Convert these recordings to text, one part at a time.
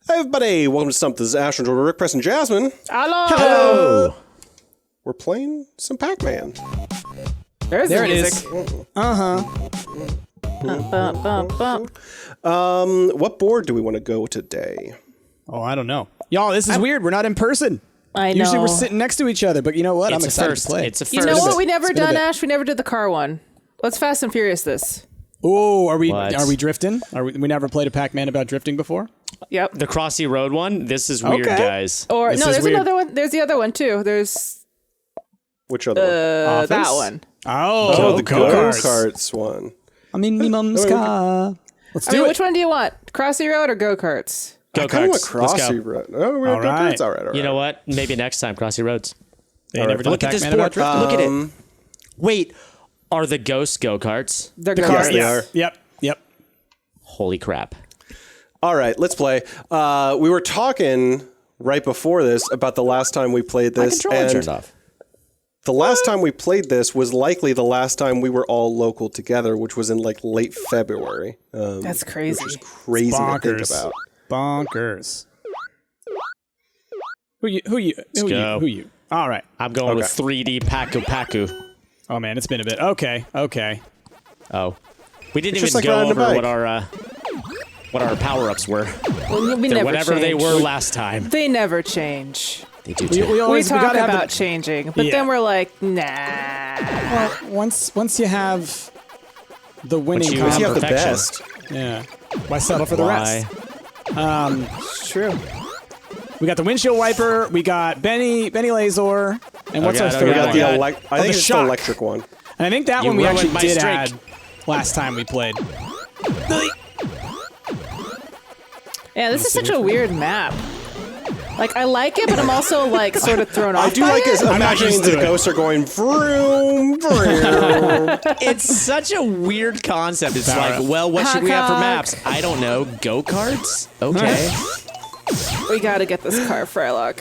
Hey everybody, welcome to Stumpt. This is Ash and Rick, Press, and Jasmine. Hello. We're playing some Pac-Man. There's there the it music. is. What board do we want to go today? Oh, I don't know. Y'all, this is weird. We're not in person. I know. Usually we're sitting next to each other, but you know what? I'm It's a excited first. to play. It's a first. You know what we never It's been a done, bit. Ash? We never did the car one. Let's Fast and Furious this. Oh, are we What? drifting? We never played a Pac-Man about drifting before? Yep. The Crossy Road one. This is weird, Okay. guys. Or This no, is there's weird. another one. There's the other one too. There's Which other one? Office? that one. Oh, The go-karts. go-karts one. I'm in my mom's car. Let's I do mean, it. which one do you want? Crossy Road or go-karts? I kind of want Go-karts. Let's Crossy go. Road. Oh, we have All go-karts? right. All right. You know what? Maybe next time, Crossy Roads. They All never right. done Look at this Pac-Man board. about drifting? Look at it. Wait, are the ghosts go-karts? They're The go-karts. cars, they yeah. are. Yep. Holy crap. All right, let's play. We were talking right before this about the last time we played My this. controller And turned off. the last time we played this was likely the last time we were all local together, which was in like late February. That's crazy. Which is crazy to think Bonkers. about. Bonkers. Who you? go. Who you? All right. I'm going with 3D Paku Paku. Oh, man, it's been a bit. Okay. Oh. We didn't It's just even like go riding a over bike. what our power-ups were. Well, we never Whatever they change. were last time. They never change. They do We too. We always talk gotta have about changing, but Yeah. then we're like, nah. Well, once you have the winning you Because you have the Perfection. best. yeah. Why settle for the Why? rest? It's true. We got the windshield wiper. We got Benny Lazor, and what's our God, third We got one? the Oh, I think the it's shock. the electric one. And I think that You one we ruined actually my did streak. add last time we played. Yeah, this is such a weird map. Like, I like it, but I'm also like sort of thrown off. I do by like it. is imagining used to the it. ghosts are going vroom, vroom. It's such a weird concept. It's Power like, up. well, what should we have for Honk, maps? I don't know. Go-karts? Okay. We gotta get this car, Frylock.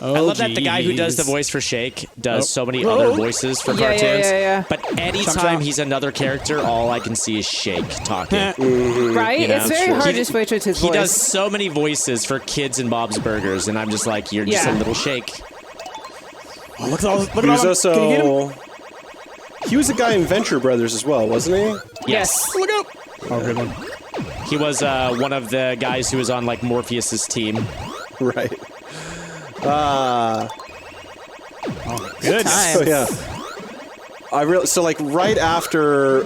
I love that the guy who does the jeez. voice for Shake does so many other voices for Yeah, cartoons. yeah. But anytime he's another character, all I can see is Shake talking. Right? You know, It's very sure. hard He- to switch with his He voice. does so many voices for kids in Bob's Burgers, and I'm just like, you're just a Yeah. little Shake. Oh, look at all. He was them. Can you get him? also... He was a guy in Venture Brothers as well, wasn't he? Yes. Look out! Oh, good one. He was one of the guys who was on like Morpheus's team. Right. Good. So yeah, so like right after,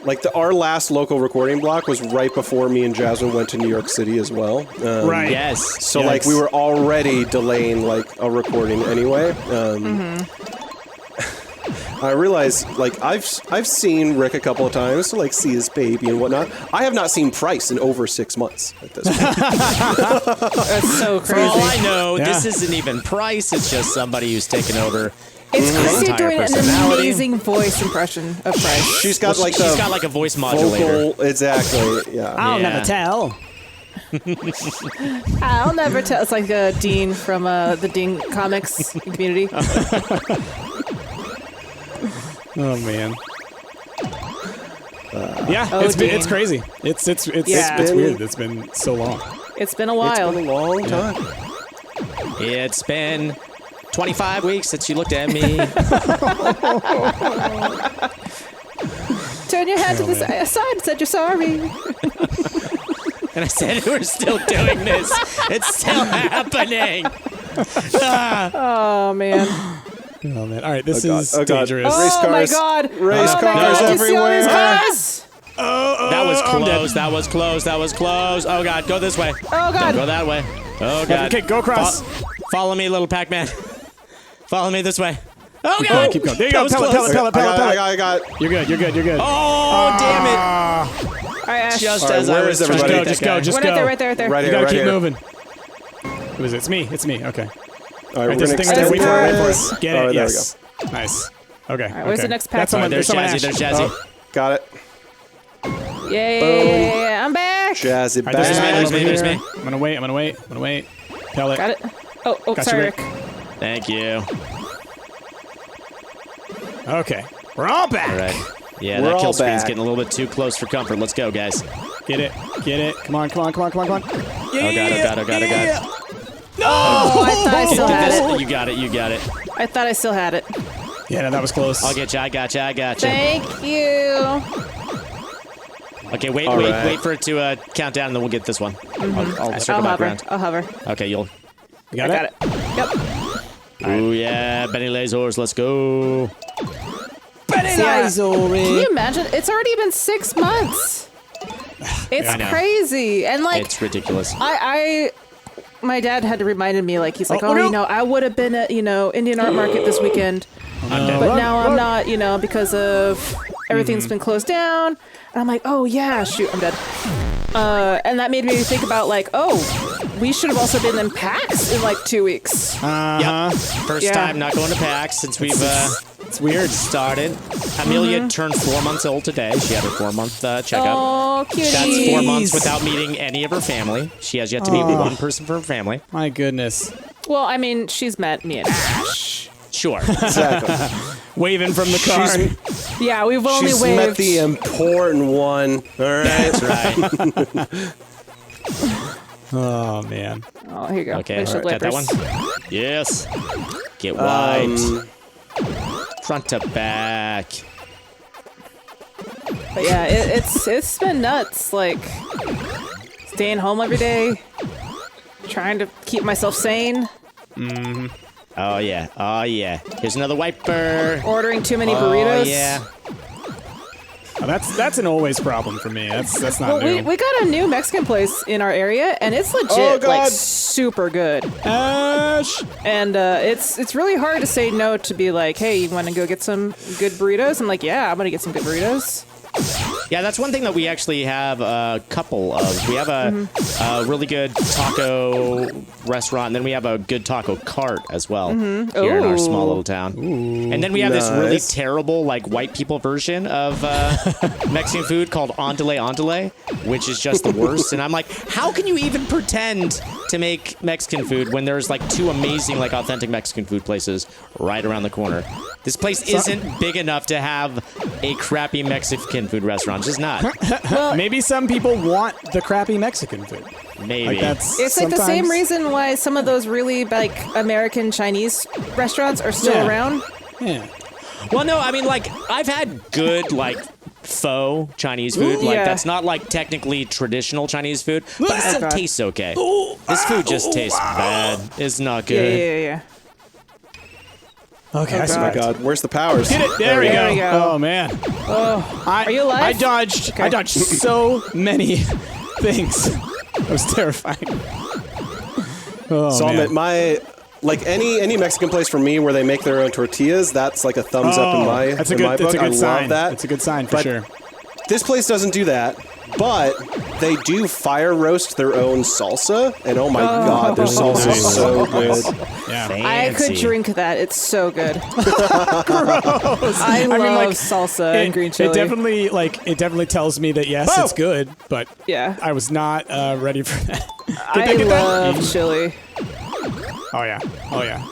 like our last local recording block was right before me and Jasmine went to New York City as well. Right. Yes. So like we were already delaying like a recording anyway. I realized like I've seen Rick a couple of times to like see his baby and whatnot. I have not seen Price in over 6 months at this point. That's so For all I crazy. know, Yeah. this isn't even Price. It's just somebody who's taken over. It's his Chrissy entire doing an personality. amazing voice impression of Price. She's got like She's the got like a voice modulator. vocal, exactly. Yeah. I'll Yeah. never tell. I'll never tell. It's like Dean from the Dean comics community. Oh man. Yeah, Oh, it's Dean. crazy. It's Yeah. it's weird. It's been so long. It's been a It's while. been a long time. It's been 25 weeks since you looked at me. Turn your head to the side and said you're sorry. And I said, we're still doing this. It's still happening. Oh man. Oh man. All right, this God. is Oh, God. dangerous. Race Oh my cars. god. Race Oh my cars god. Did you see all these everywhere. cars? That was close. That was close. That was close. Oh, God. Go this way. Oh god. Don't go that way. Oh, God. Okay, go across. Follow me, little Pac-Man. Follow me this way. Oh, Oh, God. keep going. There you That go. was Pellet, close. pellet, pellet, pellet, pellet. I got. You're good. You're good. You're good. Oh, damn it. All right, Ash. Just All right, as I where was is trying to everybody? get that Just go, guy. just Right go. there, right there, right there. Right You here, gotta right keep here. moving. Who is it? It's me. It's me. Okay. All right, Right, we're there's a gonna thing right there. extend Wait for it. Wait for this. it. Get All it. right, there we Yes. Nice. Okay. right, where's the next pack? That's someone. There's someone Jazzy. Ash. There's Jazzy. Oh, got it. Yeah, I'm back. Jazzy All right, there's back. me. There's me, there's Here. me. I'm gonna wait. I'm gonna wait. I'm gonna wait. Pellet. Got it. Oh, Gotcha, sorry, Rick. Rick. Thank you. Okay. We're all back. All right. Yeah, We're that all kill screen's back. getting a little bit too close for comfort. Let's go, guys. Get it. Get it. Come on, come on, come on, come on, come on. Yeah. Oh, God. No! Oh, I thought I still had it. You got it. You got it. I thought I still had it. Yeah, no, that was close. I'll get you. I got you. Thank you. Okay, wait for it to count down, and then we'll get this one. I'll circle back around. I'll hover. Okay, you'll. You I got it. Yep. Oh yeah, Benny Lasers, let's go. Benny Can you imagine? It's already been 6 months. It's I know. crazy, and like It's ridiculous. my dad had to remind me, like, he's like, I would have been at, Indian Art Market this weekend, but now I'm not, because of everything's been closed down. And I'm like, oh yeah, shoot, I'm dead. And that made me think about, like, we should have also been in PAX in like 2 weeks. Yep. First time not going to PAX since we've It's weird. started. Amelia turned 4 months old today. She had her 4-month checkup. Oh, cutie. That's 4 months without meeting any of her family. She has yet to meet one person from her family. My goodness. Well, I mean, she's met me and Ash. Sure. Exactly. Waving from the car. Yeah, we've only She's waved. met the important one. All right. That's right. Oh, man. Oh, here you go. Okay, Windshield got that wipers. one. Yes. Get wiped. Front to back. But yeah, it's been nuts. Like, staying home every day, trying to keep myself sane. Oh yeah. Oh yeah. Here's another wiper. Ordering too many burritos. Oh yeah. Oh, that's an always problem for me. That's not Well, new. we got a new Mexican place in our area, and it's legit, Oh, God. like, super good. Ash! And it's really hard to say no to be like, hey, you want to go get some good burritos? I'm like, yeah, I'm gonna get some good burritos. Yeah, that's one thing that we actually have a couple of. We have a really good taco restaurant, and then we have a good taco cart as well here in our small little town. And then we have this really Nice. terrible, like, white people version of Mexican food called andale, which is just the worst. And I'm like, how can you even pretend to make Mexican food when there's, like, 2 amazing, like, authentic Mexican food places right around the corner? This place isn't big enough to have a crappy Mexican food restaurant. It's just not. Maybe some people want the crappy Mexican food. Maybe. Like that's It's like the same sometimes- reason why some of those really, like, American Chinese restaurants are still Yeah. around. Yeah. Well, no, I mean, like, I've had good, like, faux Chinese food. Like, Yeah. that's not, like, technically traditional Chinese food, but it still God. tastes okay. This food just tastes bad. It's not Yeah, good. yeah. Okay, I Oh my survived. God, where's the powers? Get it! There we There go. we go. Oh man. Are you alive? I dodged. Okay. I dodged so many things. It was terrifying. Oh So man. like any Mexican place for me where they make their own tortillas, that's like a thumbs up in my that's a in good. my That's book. a good I sign. love that. It's a good sign for But sure. This place doesn't do that, but they do fire roast their own salsa, and oh my God, their salsa Nice. is so good. Yeah. I could Fancy. drink that. It's so good. I love mean, like, salsa and green chili. It definitely tells me that yes, it's good, but Yeah. I was not ready for that. I love chili. Oh yeah. Oh yeah.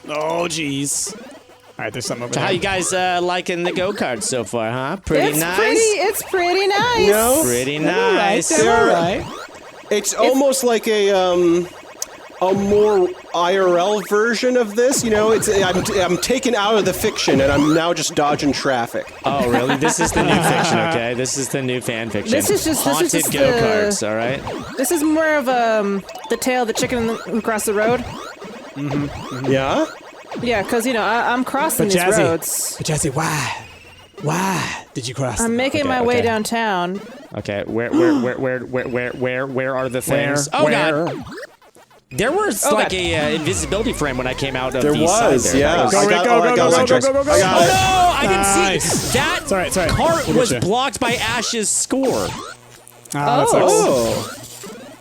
Oh jeez. All right, there's something over So there. how you guys liking the go-kart so far, huh? Pretty It's nice? It's pretty nice. No, Pretty nice. All right. it's almost like a more IRL version of this. You know, I'm taken out of the fiction, and I'm now just dodging traffic. Oh, really? This is the new fiction, okay? This is the new fan fiction. This is just Haunted the- go-karts, all right? This is more of the tale of the chicken across the road. Yeah. Yeah, because I'm crossing But these Jazzy, roads. but Jazzy, why did you cross? I'm them? making Okay, my way okay. downtown. Okay, where are the things? Oh, God. There was like God. a invisibility frame when I came out of There the was, side there. yeah. That was- I Go, got go, all go, I got go, was go, tricks. go, go, go, I got go. it. No, I didn't Nice. see that. Sorry. Cart We'll was get you. blocked by Ash's score. That sucks. Oh.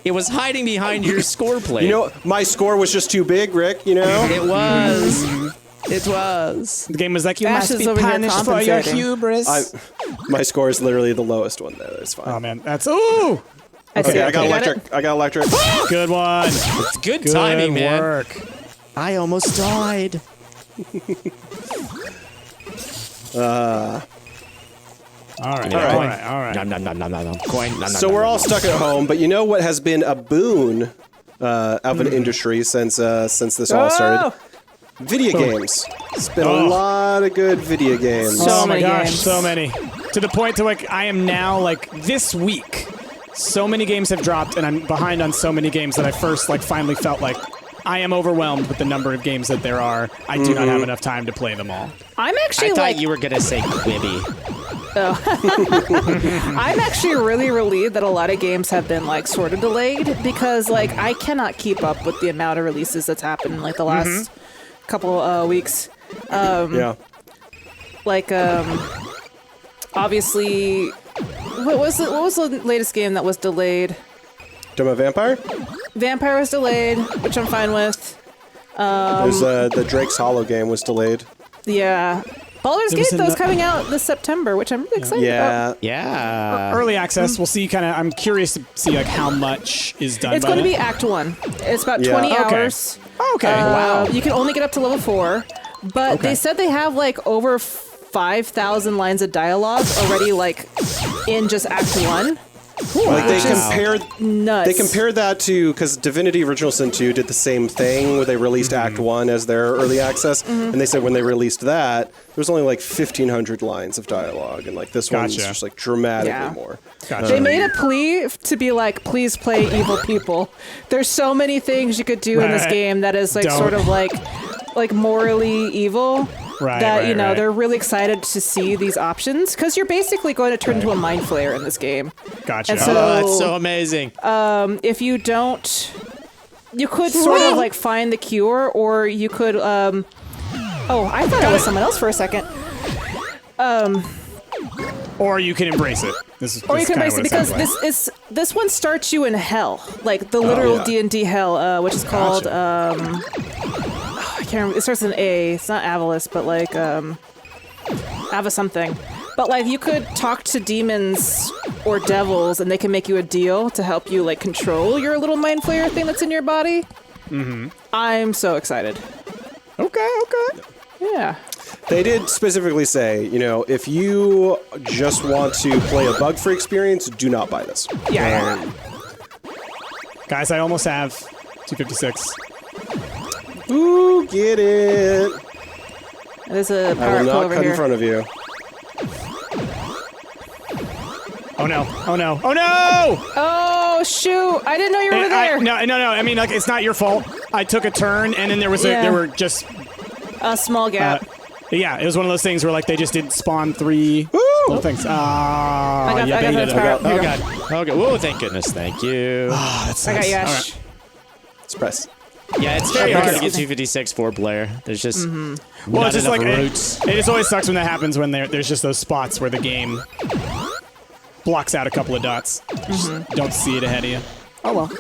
It was hiding behind your score plate. You know, my score was just too big, Rick. You know. it was. It was. The game was like, you Ash must is be over here punished for your compensating. hubris. My score is literally the lowest one there. It's fine. Oh man, that's ooh. Okay, I got electric. I got electric. Good one. It's good timing, man. Work. I almost died. All right. Nom, nom, nom, nom, nom, nom. Coin. Nom, nom, So nom, we're nom, all nom. stuck at home, but you know what has been a boon of an industry since this all started? Video games. It's been a lot of good video games. So Oh my many gosh, games. so many. To the point to like I am now like this week. So many games have dropped, and I'm behind on so many games that I first like finally felt like I am overwhelmed with the number of games that there are. I do not have enough time to play them all. I'm actually I thought like you were gonna say Quibi. I'm actually really relieved that a lot of games have been like sort of delayed because like I cannot keep up with the amount of releases that's happened like the last couple weeks. Yeah. Like obviously what was the latest game that was delayed? Dome of Vampire? Vampire was delayed, which I'm fine with. There's the Drake's Hollow game was delayed. Yeah. Baldur's There was Gate though is ano- coming out this September, which I'm really excited about. Yeah. Yeah. Early access. We'll see. I'm curious to see like how much is done. It's by going to then. be Act 1. It's about Yeah. 20 Okay. hours. Okay. Wow. You can only get up to level 4, but Okay. they said they have like over 5,000 lines of dialogue already like in just Act 1. Like they Which is compared Nuts. They compared that to, because Divinity Original Sin 2 did the same thing where they released Act 1 as their early access, and they said when they released that, there was only like 1,500 lines of dialogue, and like this one's Gotcha. just like dramatically Yeah. more. Gotcha. They made a plea to be like, please play evil people. There's so many things you could do in this Right. game that is like Don't. sort of like morally evil. Right, That right, you know right. they're really excited to see these options because you're basically going to turn into a mind flayer in this game. Gotcha. And so- Oh, that's so amazing. If you don't, you could sort of like find the cure, or you could. Oh, I thought it was someone else for a second. Or you can embrace it. This is Or you can kinda embrace it what because sounds like. this one starts you in hell, like the literal yeah. D&D hell, which is called Gotcha. I can't remember. It starts with an A. It's not Avalis, but like Ava something. But like you could talk to demons or devils, and they can make you a deal to help you like control your little mind flayer thing that's in your body. Mm-hmm. I'm so excited. Okay. Yeah. They did specifically say, you know, if you just want to play a bug-free experience, do not buy this. Yeah. Guys, I almost have 256. Ooh, get it. There's a I power will up not over cut here. in front of you. Oh no. Oh shoot! I didn't know you were there. No. I mean, like, it's not your fault. I took a turn, and then there was Yeah. there were just A small gap. yeah. It was one of those things where like they just didn't spawn 3 little things. Ah, I got you the baited power it. up. Here Oh you go. god. Okay. Whoa, thank goodness. Thank you. Ah, that I got sucks. you, All Ash. right. Let's press. Yeah, it's very Okay. hard to get 256 4-player. There's just Well, not it's just enough like roots. it just always sucks when that happens when there's just those spots where the game blocks out a couple of dots. You just don't see it ahead of you. Oh well.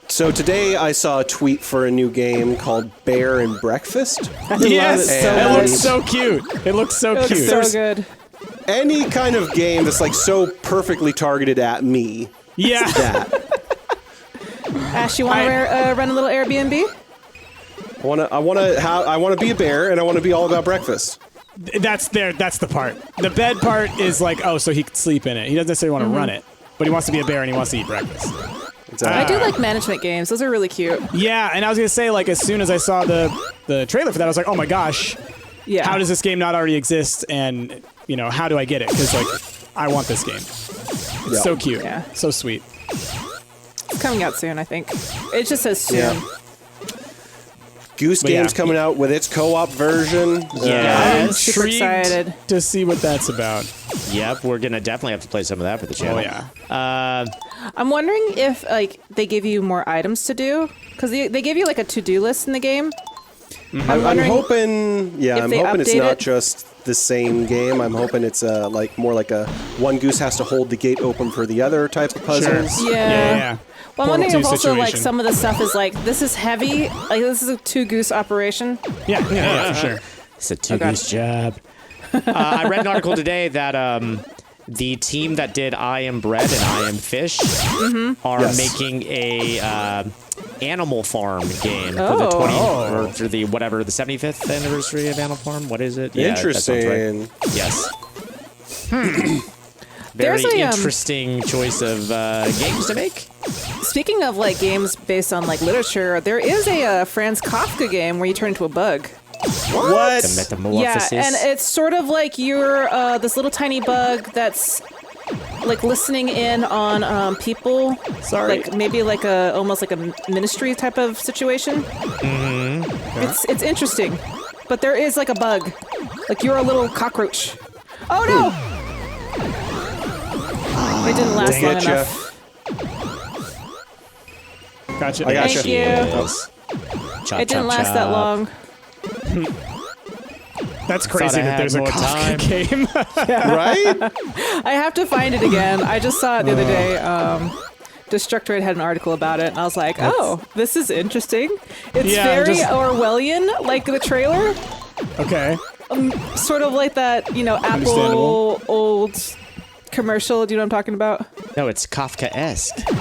So today I saw a tweet for a new game called Bear and Breakfast. Yes, it so it much. looks so cute. It looks so Looks cute. so good. Any kind of game that's like so perfectly targeted at me. Yeah. That. Ash, you want to run a little Airbnb? I want to be a bear, and I want to be all about breakfast. That's the part. The bed part is like, oh, so he could sleep in it. He doesn't necessarily want to run it, but he wants to be a bear and he wants to eat breakfast. Exactly. I do like management games. Those are really cute. Yeah, and I was gonna say, like, as soon as I saw the trailer for that, I was like, oh my gosh, Yeah. how does this game not already exist? And you know, how do I get it? Because like, I want this game. It's Yeah. so cute, Yeah. so sweet. It's coming out soon, I think. It just says soon. Yeah. Goose But yeah. Game's coming out with its co-op version. Yeah. I'm Yes. Super intrigued excited. to see what that's about. Yep, we're gonna definitely have to play some of that for the channel. Oh yeah. I'm wondering if like they give you more items to do because they give you like a to-do list in the game. I'm wondering hoping. Yeah, if I'm they hoping it's update not it. just the same game. I'm hoping it's like more like a one goose has to hold the gate open for the other type of puzzles. Yeah. Well, I'm Portal wondering 2 if also like situation. some of the stuff is like this is heavy. Like this is a two-goose operation. Yeah, for sure. It's a two-goose job. I read an article today that the team that did I Am Bread and I Am Fish are making a Animal Farm game for the 20 or for the whatever the 75th anniversary of Animal Farm. What is it? Yeah, Interesting. That sounds right. Yes. Very interesting choice of games to make. Speaking of like games based on like literature, there is a Franz Kafka game where you turn into a bug. What? The metamorphosis. Yeah, and it's sort of like you're this little tiny bug that's like listening in on people. Sorry. Like maybe like almost like a ministry type of situation. Mm-hmm. It's interesting, but there is like a bug. Like you're a little cockroach. Oh no! It didn't last long enough. Gotcha. I gotcha. Thank you. It didn't last that long. That's crazy that there's a Kafka game. Right? I have to find it again. I just saw it the other day. Destructoid had an article about it, and I was like, oh, this is interesting. It's very Orwellian, like the trailer. Okay. Sort of like that, Apple old commercial. Do you know what I'm talking about? No, it's Kafka-esque. You're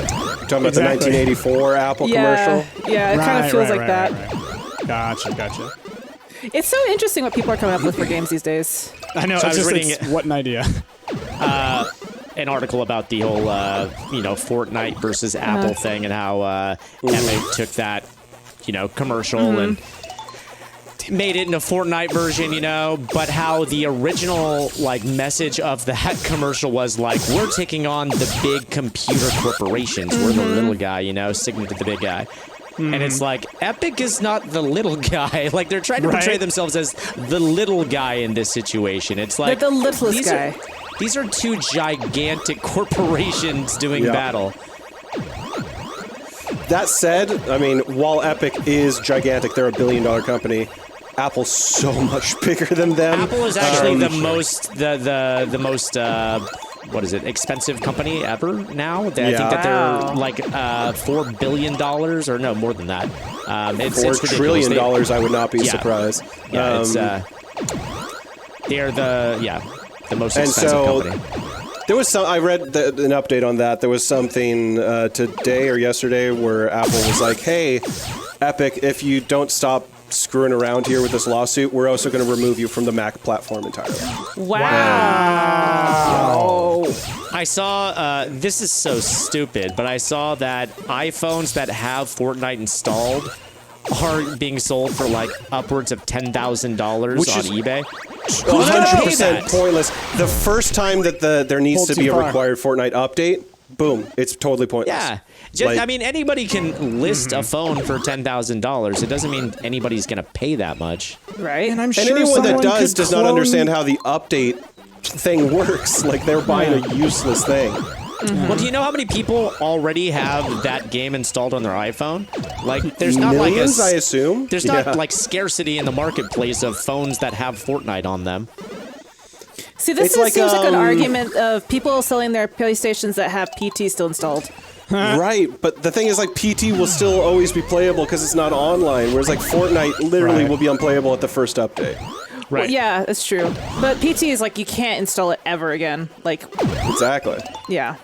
talking about the 1984 Apple commercial? Yeah, it kind of feels like that. Right. Gotcha. It's so interesting what people are coming up with for games these days. I know. So I was reading what an idea. An article about the whole, Fortnite versus Apple thing and how Epic took that, commercial and made it into a Fortnite version, but how the original message of that commercial was we're taking on the big computer corporations. We're the little guy, sticking to the big guy. And it's Epic is not the little guy. They're trying to portray themselves as the little guy in this situation. It's they're the littlest guy. These are two gigantic corporations doing battle. That said, I mean, while Epic is gigantic, they're $1 billion company. Apple's so much bigger than them. Apple is actually the most expensive company ever now. I think that they're $4 billion or no more than that. It's $4 trillion. I would not be surprised. Yeah, they're the most expensive company. There was I read an update on that. There was something today or yesterday where Apple was like, "Hey, Epic, if you don't stop screwing around here with this lawsuit, we're also going to remove you from the Mac platform entirely." Wow. I saw, this is so stupid, but I saw that iPhones that have Fortnite installed are being sold for upwards of $10,000 on eBay. 100% pointless. The first time that there needs to be a required Fortnite update, boom, it's totally pointless. Yeah. Anybody can list a phone for $10,000. It doesn't mean anybody's going to pay that much. Right? And I'm sure anyone that does not understand how the update thing works. They're buying a useless thing. Well, do you know how many people already have that game installed on their iPhone? There's not millions, I assume. There's not scarcity in the marketplace of phones that have Fortnite on them. See, this seems like an argument of people selling their PlayStations that have PT still installed. Right, but the thing is, PT will still always be playable because it's not online, whereas Fortnite literally will be unplayable at the first update. Right. Well, yeah, that's true. But PT is you can't install it ever again. Exactly. Yeah.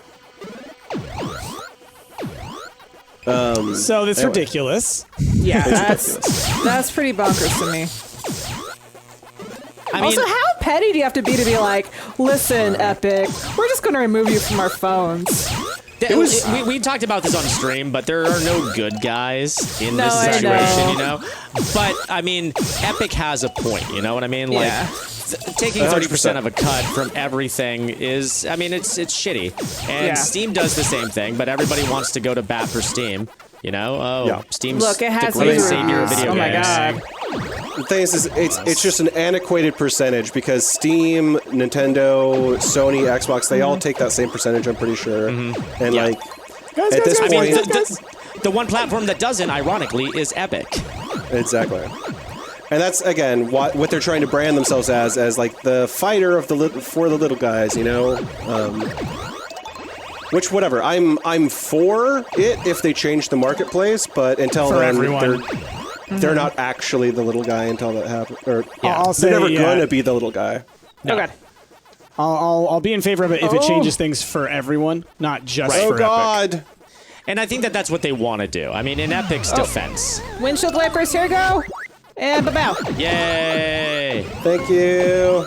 So that's ridiculous. Yeah, that's pretty bonkers to me. Also, how petty do you have to be listen, Epic, we're just going to remove you from our phones? We talked about this on stream, but there are no good guys in this situation, But, Epic has a point, you know what I mean? Taking 30% of a cut from everything is, it's shitty. And Steam does the same thing, but everybody wants to go to bat for Steam. Steam's Look, it has the great savior of video games. Oh my god. The thing is it's just an antiquated percentage because Steam, Nintendo, Sony, Xbox, they all take that same percentage, I'm pretty sure. And at this point, the one platform that doesn't, ironically, is Epic. Exactly. And that's, again, what they're trying to brand themselves as the fighter of for the little guys, Which, whatever, I'm for it if they change the marketplace, but until then, they're not actually the little guy until that happens. Or they're never going to be the little guy. No. Okay. I'll be in favor of it if it changes things for everyone, not just for Oh God. Epic. And I think that that's what they want to do. I mean, in Epic's defense. Windshield wipers, here we go. And ba-bow. Yay! Thank you.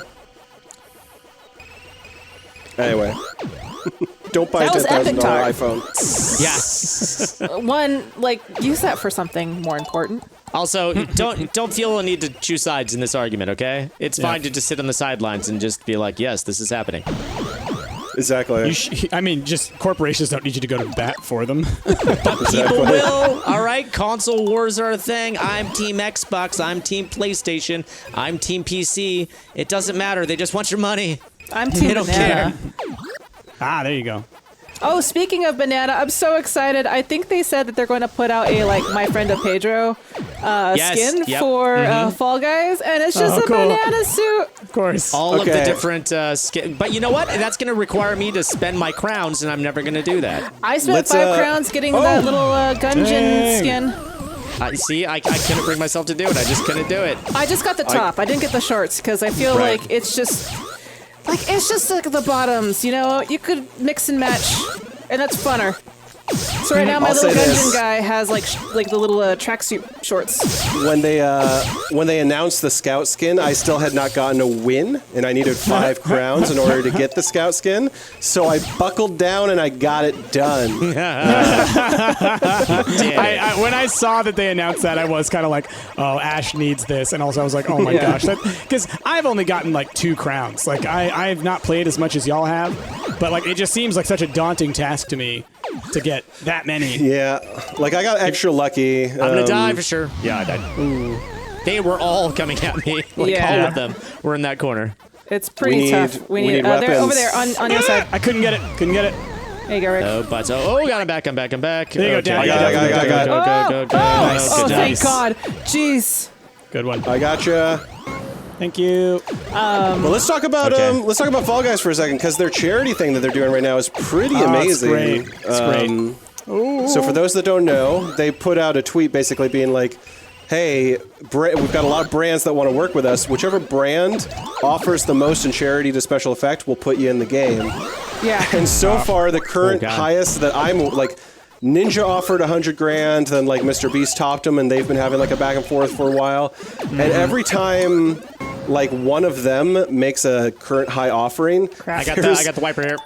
Anyway. Don't buy a That was epic $10,000 talk. iPhone. Yeah. One, like, use that for something more important. Also, don't feel a need to choose sides in this argument, okay? It's fine to just sit on the sidelines and just be like, yes, this is happening. Exactly. I mean, just corporations don't need you to go to bat for them. People will. All right, console wars are a thing. I'm Team Xbox. I'm Team PlayStation. I'm Team PC. It doesn't matter. They just want your money. I'm Team They don't Banana. Ah, there you go. Oh, speaking of Banana, I'm so excited. I think they said that they're going to put out a, like, My Friend of Pedro skin for Fall Guys, and it's just a cool. banana suit. Of course. All of the different skin. But you know what? That's going to require me to spend my crowns, and I'm never going to do that. I spent 5 crowns getting that little Gungeon skin. See, I couldn't bring myself to do it. I just couldn't do it. I just got the top. I didn't get the shorts because I feel like it's just... Like, it's just like the bottoms, you know? You could mix and match, and that's funner. So right now my little Gungeon guy has like the little tracksuit shorts. When they announced the Scout skin, I still had not gotten a win, and I needed 5 crowns in order to get the Scout skin. So I buckled down and I got it done. When I saw that they announced that, I was kind of like, oh, Ash needs this. And also I was like, oh my gosh. Because I've only gotten like 2 crowns. Like I've not played as much as y'all have. But like it just seems like such a daunting task to me to get that many. Yeah. Like I got extra lucky. I'm going to die for sure. Yeah, I died. Ooh. They were all coming at me. Like all of them were in that corner. It's pretty tough. We need they're over there on your side. I couldn't get it. There you go, Rick. Oh, but got him back. I'm back. There you go, Dan. I got Go. Nice. Oh, thank Nice. God. Jeez. Good one. I gotcha. Thank you. Well, let's talk about Fall Guys for a second, because their charity thing that they're doing right now is pretty amazing. It's great. So for those that don't know, they put out a tweet basically being like, hey, we've got a lot of brands that want to work with us. Whichever brand offers the most in charity to special effect, we'll put you in the game. Yeah. And so far, the current highest that I'm like, Ninja offered 100 grand, then like Mr. Beast topped them, and they've been having like a back and forth for a while. And every time like one of them makes a current high offering, I got the wiper here.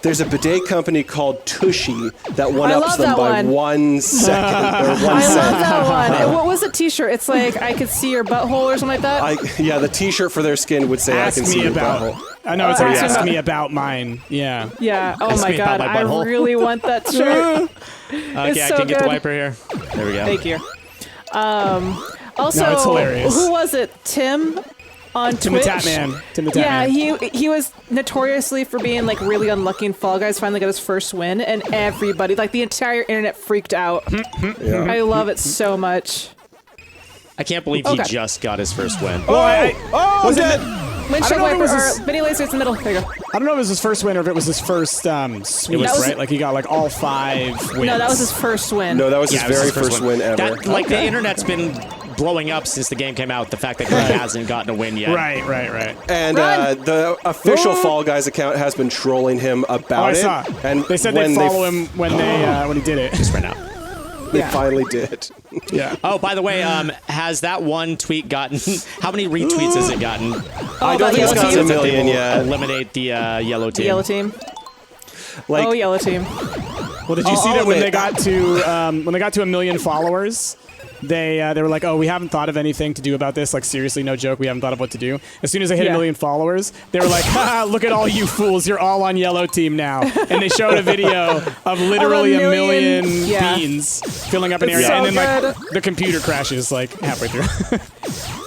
There's a bidet company called Tushy that one-ups them by one. 1 second or 1 I cent. love that one. And what was the t-shirt? It's like, I could see your butthole or something like that? Yeah, the t-shirt for their skin would say, Ask I can see me your about butthole. I know it's like ask me about mine. Yeah. Yeah. Oh Ask my me about God. my butthole. I really want that shirt. Okay, It's so I can get the good. wiper here. There we go. Thank you. Also, No, it's hilarious. who was it? Tim on Tim Twitch? the Tatman. Yeah, he was notoriously for being like really unlucky, and Fall Guys finally got his first win, and everybody, like the entire internet, freaked out. I love it so much. I can't believe he just got his first win. Was it? Windshield know if it wiper was or his- mini laser in the middle. There you go. I don't know if it was his first win or if it was his first sweep, was- right? Like he got like all 5 wins. No, that was his first win. No, that was his Yeah, it was very his first win ever. That, like the internet's been blowing up since the game came out. The fact that he hasn't gotten a win yet. Right. And Run. the official Fall Guys account has been trolling him about I it. saw. And They said when they'd follow him when he did it. Just right now. They finally did. Yeah. Oh, by the way, has that one tweet gotten? How many retweets has it gotten? I don't think it's gotten a million yet. Eliminate the yellow team. Yellow team. Like, Yellow team. Well, did you see that when they got to 1 million followers? They were like, oh, we haven't thought of anything to do about this. Like, seriously, no joke. We haven't thought of what to do. As soon as they hit 1 million followers, they were like, haha, look at all you fools. You're all on yellow team now. And they showed a video of literally a million beans filling up an area. so and then, like, good. the computer crashes, like, halfway through.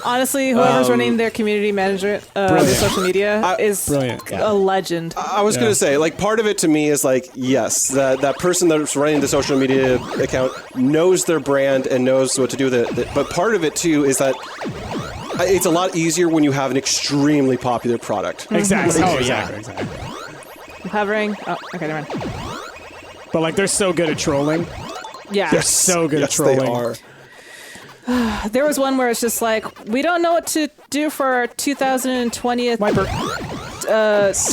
Honestly, whoever's running their community manager, their social media, is Brilliant. a legend. I was going to say, like, part of it to me is like, yes, that person that's running the social media account knows their brand and knows what to do with it. But part of it, too, is that it's a lot easier when you have an extremely popular product. Exactly. Oh, exactly. I'm hovering. Oh, okay, never mind. But, like, they're so good at trolling. Yeah. They're so good at trolling. They are. There was one where it's just like, we don't know what to do for our 2020 Wiper.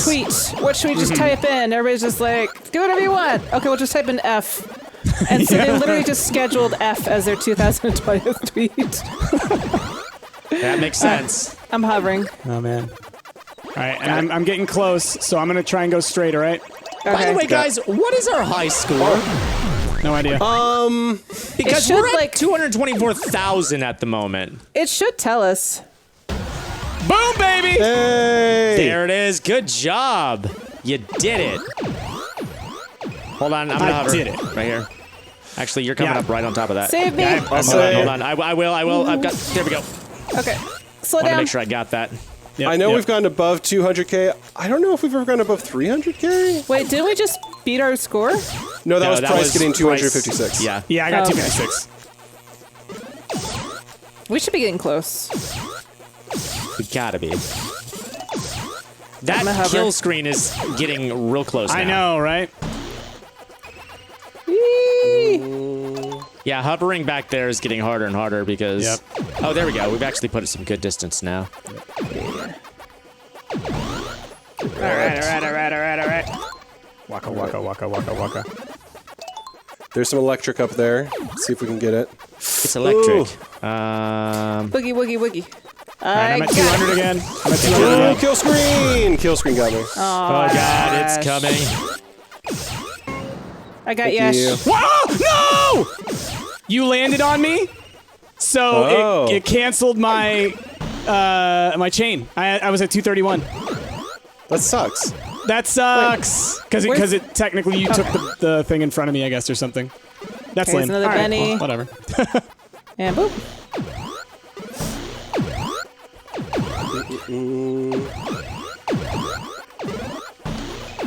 tweet. What should we just type in? Everybody's just like, do whatever you want. Okay, we'll just type in F. And so they literally just scheduled F as their 2020 tweet. That makes sense. I'm hovering. Oh, man. All right, and I'm getting close, so I'm going to try and go straight, all right? Okay. By the way, guys, what is our high score? No idea. Because should, we're at like- 224,000 at the moment. It should tell us. Boom, baby! Hey! There it is. Good job. You did it. Hold on. I'm gonna hover. did it. Right here. Actually, you're coming Yeah. up right on top of that. Save me. Yeah, Hold on. I will. I've got. There we go. Okay. Slow I want to down. make sure I got that. Yep, I know yep. we've gone above 200K. I don't know if we've ever gone above 300K. Wait, didn't we just beat our score? No, that was that Price getting Price. 256. Yeah. Yeah, I got Okay. 256. We should be getting close. We gotta be. I'm That gonna hover. kill screen is getting real close now. I know, right? Whee! Yeah, hovering back there is getting harder and harder because... Yep. Oh, there we go. We've actually put it some good distance now. All right. Waka, waka, waka, waka, waka. There's some electric up there. Let's see if we can get it. It's electric. Boogie, woogie, woogie. All right, I'm at got 200 it. again. I'm at 200 Oh, again. kill screen! Kill screen got me. Oh, God, it's coming. I got Thank Yash. you. Whoa! No! You landed on me, so Oh. it canceled my my chain. I was at 231. That sucks. That sucks. Because it technically you took the thing in front of me, I guess, or something. That's Okay, lame. there's another All right, Benny. well, whatever. And boop.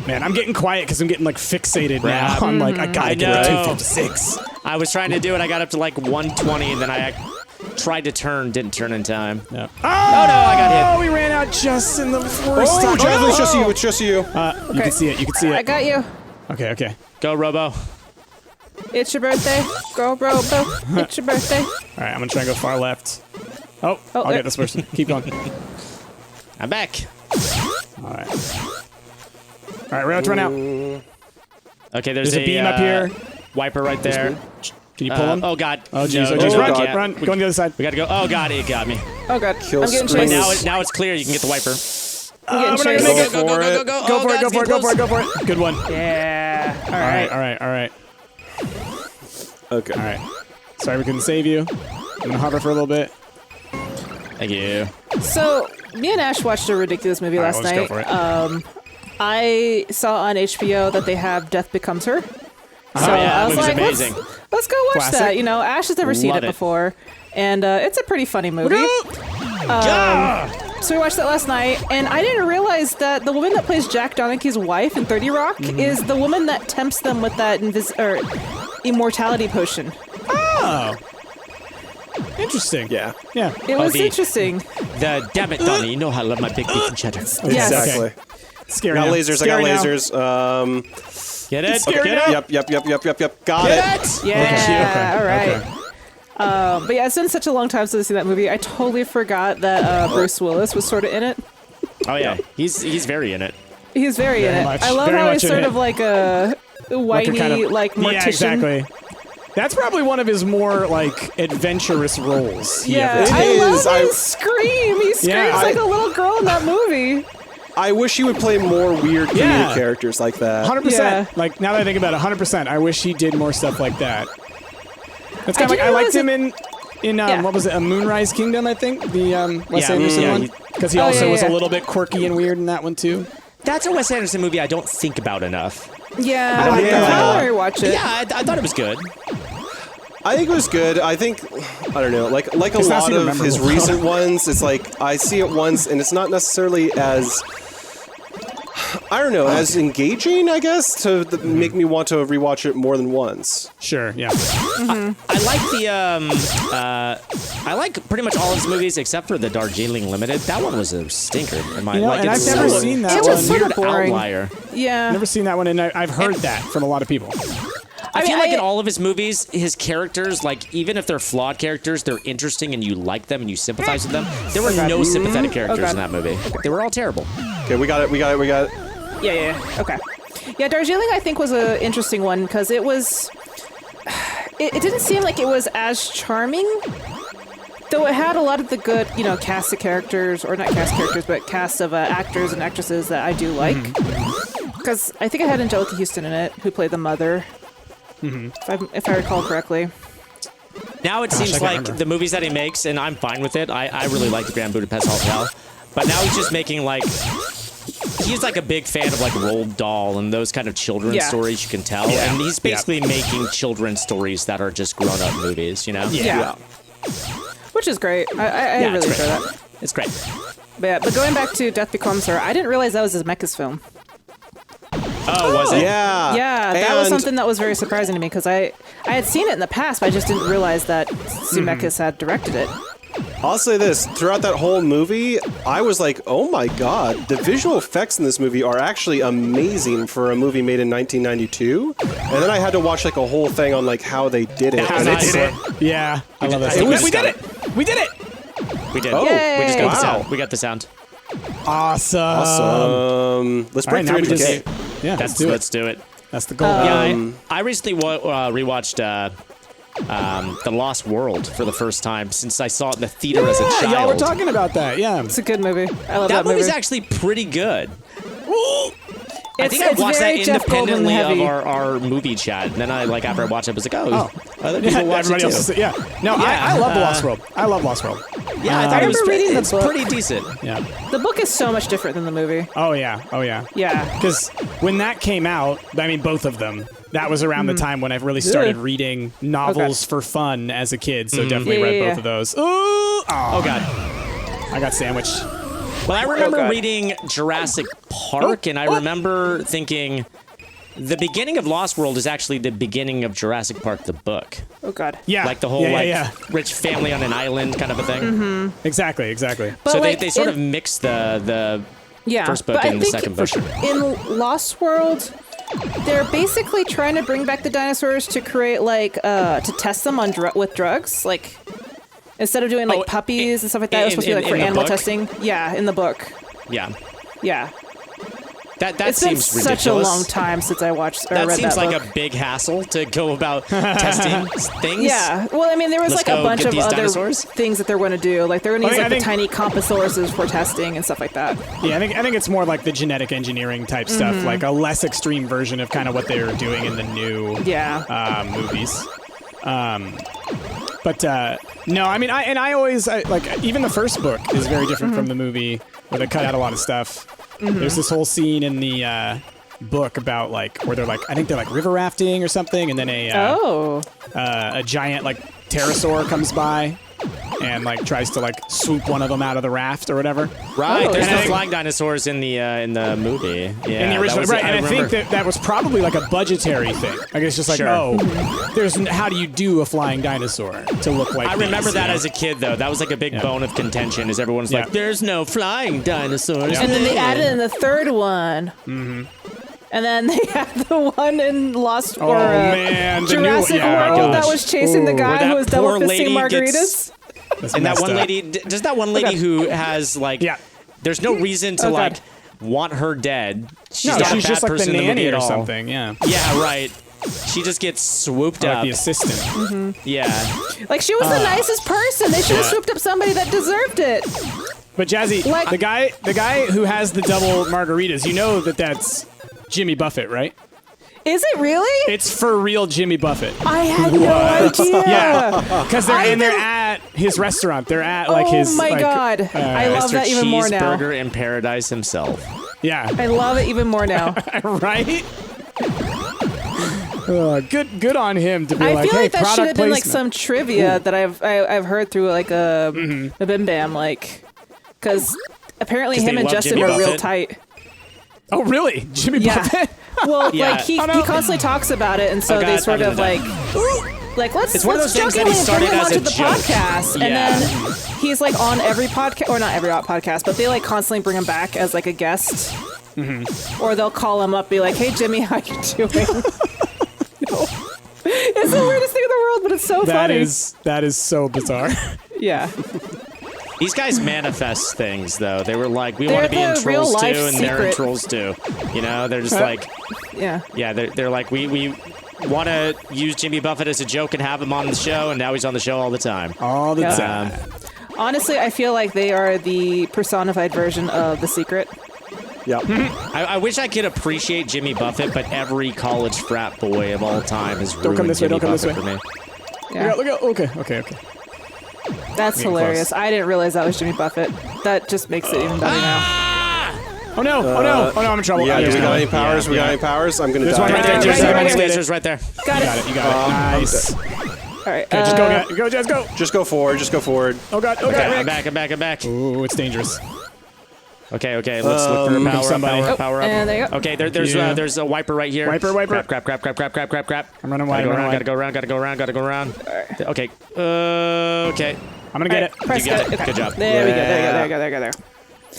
Man, I'm getting quiet because I'm getting like fixated now. Yeah. I'm like, I gotta get to know. 256. I was trying to do it. I got up to like 120, and then I tried to turn, didn't turn in time. Yeah. Oh, no, I got hit. Oh, we ran out just in the worst Oh, time. Jasmine, it's just you. It's just you. You can see it. You can see I it. got you. Okay, okay. Go, Robo. It's your birthday. Go, Robo. It's your birthday. All right, I'm gonna try and go far left. Oh, Oh, I'll there- get this person. Keep going. I'm back. All right. All right, we're about to run out. Okay, there's There's a beam up here. Wiper right there. Can you pull him? Oh, God. Oh, jeez. No, Oh, jeez. Oh, Run, God. run. Go on the other side. We got to go. Oh, God, it got me. Oh, God. Kill I'm getting screen. chased. Now it's clear. You can get the wiper. I'm getting we're not chased. gonna make it. Go for it. Go for it, go for it, go for it, go for it. Good one. Yeah. All All right. right, all right, all right. Okay. All right. Sorry we couldn't save you. I'm gonna hover for a little bit. Thank you. So, me and Ash watched a ridiculous movie All right, last let's go night. for it. I saw on HBO that they have Death Becomes Her. So yeah, I that was movie's like, amazing. let's go watch Classic. that. You know, Ash has never seen Love it it. before. And it's a pretty funny movie. So we watched that last night, and I didn't realize that the woman that plays Jack Donaghy's wife in 30 Rock is the woman that tempts them with that immortality potion. Oh. Interesting. Yeah. Yeah. It was the- interesting. Damn it, Donnie. You know how I love my big beef and cheddar. Yes. Exactly. Okay. Scary. I got now. lasers. I Scary got now. lasers. Get it? scary Get now. it? Yep. Got Get it. it? Yeah. All right. Okay. But yeah, it's been such a long time since I've seen that movie. I totally forgot that Bruce Willis was sort of in it. Oh, yeah. He's very in it. He's very in it. much. I love Very how much he's in sort it. of like a whiny, kind of- mortician. Yeah, exactly. That's probably one of his more like adventurous roles. he Yeah, ever It I did. love is. his scream. He screams Yeah, like a little girl in that movie. I wish he would play more weird comedic Yeah. characters like that. 100%. Yeah. Like now that I think about it, 100%. I wish he did more stuff like that. That's kind of like didn't I liked realize him in Yeah. what was it? A Moonrise Kingdom, I think. The Wes Yeah, Anderson yeah, one. Because he Oh, also yeah, was yeah. a little bit quirky and weird in that one too. That's a Wes Anderson movie I don't think about enough. Yeah, like I that a lot. want to rewatch it. Yeah, I thought it was good. I think it was good. I think, I don't know, like a It's not lot super of his memorable. recent ones, it's like I see it once and it's not necessarily as, I don't know, as engaging, I guess, to make me want to rewatch it more than once. Sure. Yeah. I like I like pretty much all his movies except for the Darjeeling Limited. That one was a stinker. You know, and it's I've never so- seen that It one. was sort of weird boring. outlier. Yeah. Never seen that one, and I've heard that from a lot of people. I feel like in all of his movies, his characters, like even if they're flawed characters, they're interesting and you like them and you sympathize with them. There were no sympathetic characters in that movie. They were all terrible. Okay, we got it. Yeah. Okay. Yeah, Darjeeling I think was an interesting one because it was. It didn't seem like it was as charming, though it had a lot of the good, cast of characters, or not cast characters, but cast of actors and actresses that I do like. Because I think it had Angelica Houston in it, who played the mother, if I recall correctly. Now it seems like the movies that he makes, and I'm fine with it. I really like the Grand Budapest Hotel, but now he's just making like. He's like a big fan of like Roald Dahl and those kind of children's stories you can tell. Yeah. And he's basically making children's stories that are just grown-up movies, Yeah. Which is great. I really enjoy that. It's great. But going back to Death Becomes Her, I didn't realize that was a Zemeckis film. Oh, was it? Yeah. Yeah, that was something that was very surprising to me because I had seen it in the past, but I just didn't realize that Zemeckis had directed it. I'll say this, throughout that whole movie, I was like, oh my god, the visual effects in this movie are actually amazing for a movie made in 1992. And then I had to watch like a whole thing on like how they did it. Yeah, I love that. We did it! We did it! We did. Oh, we just got the wow. sound. We got the sound. Awesome. Let's break 300K. Yeah, Let's do it. That's the goal. Yeah, I recently rewatched The Lost World for the first time since I saw it in the theater as a child. Y'all were talking about that. Yeah, It's a good movie. I love that movie. That movie's actually pretty good. I think I It's watched that very Jeff independently Goldblum of heavy. our movie chat. And then after I watched it, I was like, other people watched it everybody too. else. Yeah. No, I love The Lost World. I love Lost World. Yeah, I thought I it was remember reading the it's book. pretty decent. Yeah. The book is so much different than the movie. Oh yeah. Yeah. Because when that came out, I mean, both of them. That was around the time when I really started reading novels for fun as a kid. So definitely read both of those. Ooh! Oh God. I got sandwiched. Well, I remember reading Jurassic Park, and I remember thinking the beginning of Lost World is actually the beginning of Jurassic Park, the book. Oh God. Yeah. Like the whole rich family on an island kind of a thing. Exactly. But So like, they sort of mixed the first book but and I the think second book. In Lost World, they're basically trying to bring back the dinosaurs to create like to test them on with drugs, like instead of doing like puppies and stuff like that. It was supposed to be like for animal testing. Yeah, in the book. Yeah. Yeah. That It's been seems such a ridiculous. long time since I watched or That read seems that like book. a big hassle to go about testing things. Yeah, well, I mean, there was Let's like a go bunch get of these other dinosaurs. things that they're going to do. Like they're going to use I like the think- tiny compasauruses for testing and stuff like that. Yeah, I think it's more like the genetic engineering type stuff, like a less extreme version of kind of what they were doing in the new movies. But no, I mean, I always like even the first book is very different from the movie, where they cut out a lot of stuff. There's this whole scene in the book about like where they're like, I think they're like river rafting or something, and then a giant like pterosaur comes by and like tries to like swoop one of them out of the raft or whatever. Right, there's And I no think- flying dinosaurs in the movie. Yeah, in the original, right? And I remember. think that was probably like a budgetary thing. Like it's just like, there's how do you do a flying dinosaur to look like? I remember these, that you know? as a kid, though. That was like a big bone of contention. Is everyone's like, "There's no flying dinosaurs." And then they added in the third one. And then they had the one in Lost or man, the new- Jurassic yeah, World gosh. that was chasing the guy Where who that was double poor fisting lady margaritas. gets- That's And that messed one up. lady, does that one lady who has like, there's no reason to like want her dead. She's No, not she's a bad just like the person in the movie nanny at or all. something. Yeah, Yeah, right. She just gets swooped like up. the assistant. Yeah. Like she was the nicest person. They should have swooped up somebody that deserved it. But Jazzy, Like- the guy who has the double margaritas, you know that's Jimmy Buffett, right? Is it really? It's for real Jimmy Buffett. I had no idea. Yeah, because they're at his restaurant. They're at like his. Oh my like, God. I love Mr. that even more now. Cheeseburger in Paradise himself. Yeah, I love it even more now. right. Good on him to be I like, feel hey, like that should product have been like placement. some trivia that I've heard through like a Bim Bam, like because apparently 'Cause him they and love Justin Jimmy are real Buffett. tight. Oh really, Jimmy Yeah. Buffett? Well, Yeah. like he no. constantly talks about it, and so Oh, they God, sort I'm of gonna like let's one of those things that jokingly he started bring him as onto a the joke. podcast, and Yeah. then he's like on every podcast, or not every podcast, but they like constantly bring him back as like a guest, or they'll call him up, be like, "Hey Jimmy, how you doing?" wild, but it's so funny. That is so bizarre. Yeah. These guys manifest things, though. They were like, we want to be in the Trolls 2, real-life and they're in secret. Trolls 2. You know, they're just like, Yeah. yeah, they're like, we want to use Jimmy Buffett as a joke and have him on the show, and now he's on the show all the time. All the Yeah. time. Honestly, I feel like they are the personified version of The Secret. Yeah. I wish I could appreciate Jimmy Buffett, but every college frat boy of all time has ruined come this way, Jimmy don't come this Buffett way. for me. Yeah. Look out. Okay. That's Getting hilarious. close. I didn't realize that was Jimmy Buffett. That just makes it even better now. Oh no! I'm in trouble. Yeah, do we got any Yeah, powers? We got yeah. any powers? I'm gonna There's die. one right there. Right There's here, one right here. Lasers right there. Got You it. got it. You got it. Nice. All right. Okay, just go, guys. Go, Jazz, go. Just go forward. Just go forward. Oh god. Okay, Okay. I'm back. Ooh, it's dangerous. Okay, let's look for power somebody. up, power up. And there you go. Okay, Yeah. there's a wiper right here. Wiper. Grab. I'm running wide. Gotta go around. Okay. Okay. I'm gonna get it. Press You got it. it. Good job. There we go. There you go.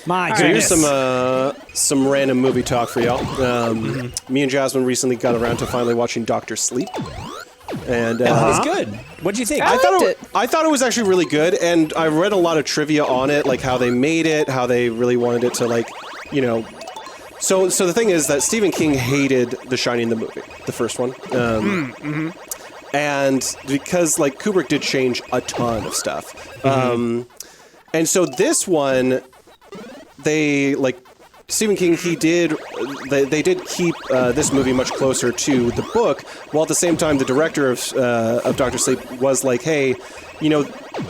My So goodness. here's some random movie talk for y'all. Me and Jasmine recently got around to finally watching Dr. Sleep. And That was good. What'd you think? I liked it. I thought it was actually really good, and I read a lot of trivia on it, like how they made it, how they really wanted it to, like, you know. So the thing is that Stephen King hated The Shining, the movie, the first one, and because like Kubrick did change a ton of stuff, and so this one, they like. Stephen King, they did keep this movie much closer to the book, while at the same time the director of Dr. Sleep was like, hey, you know,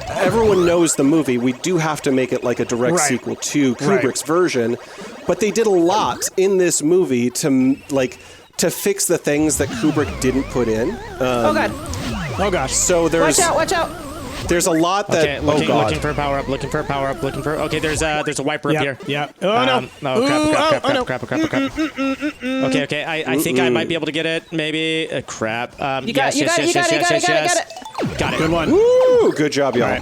everyone knows the movie, we do have to make it like a direct sequel to Kubrick's version, but they did a lot in this movie to fix the things that Kubrick didn't put in. Oh god. Oh gosh. So there's Watch out. there's a lot that Okay, looking oh god. for a power up. Okay, there's a wiper up here. Yeah. Oh no. Crap. Okay. I think I might be able to get it. Maybe. Crap. You got it. Got it. Good one. Woo! Good job, y'all.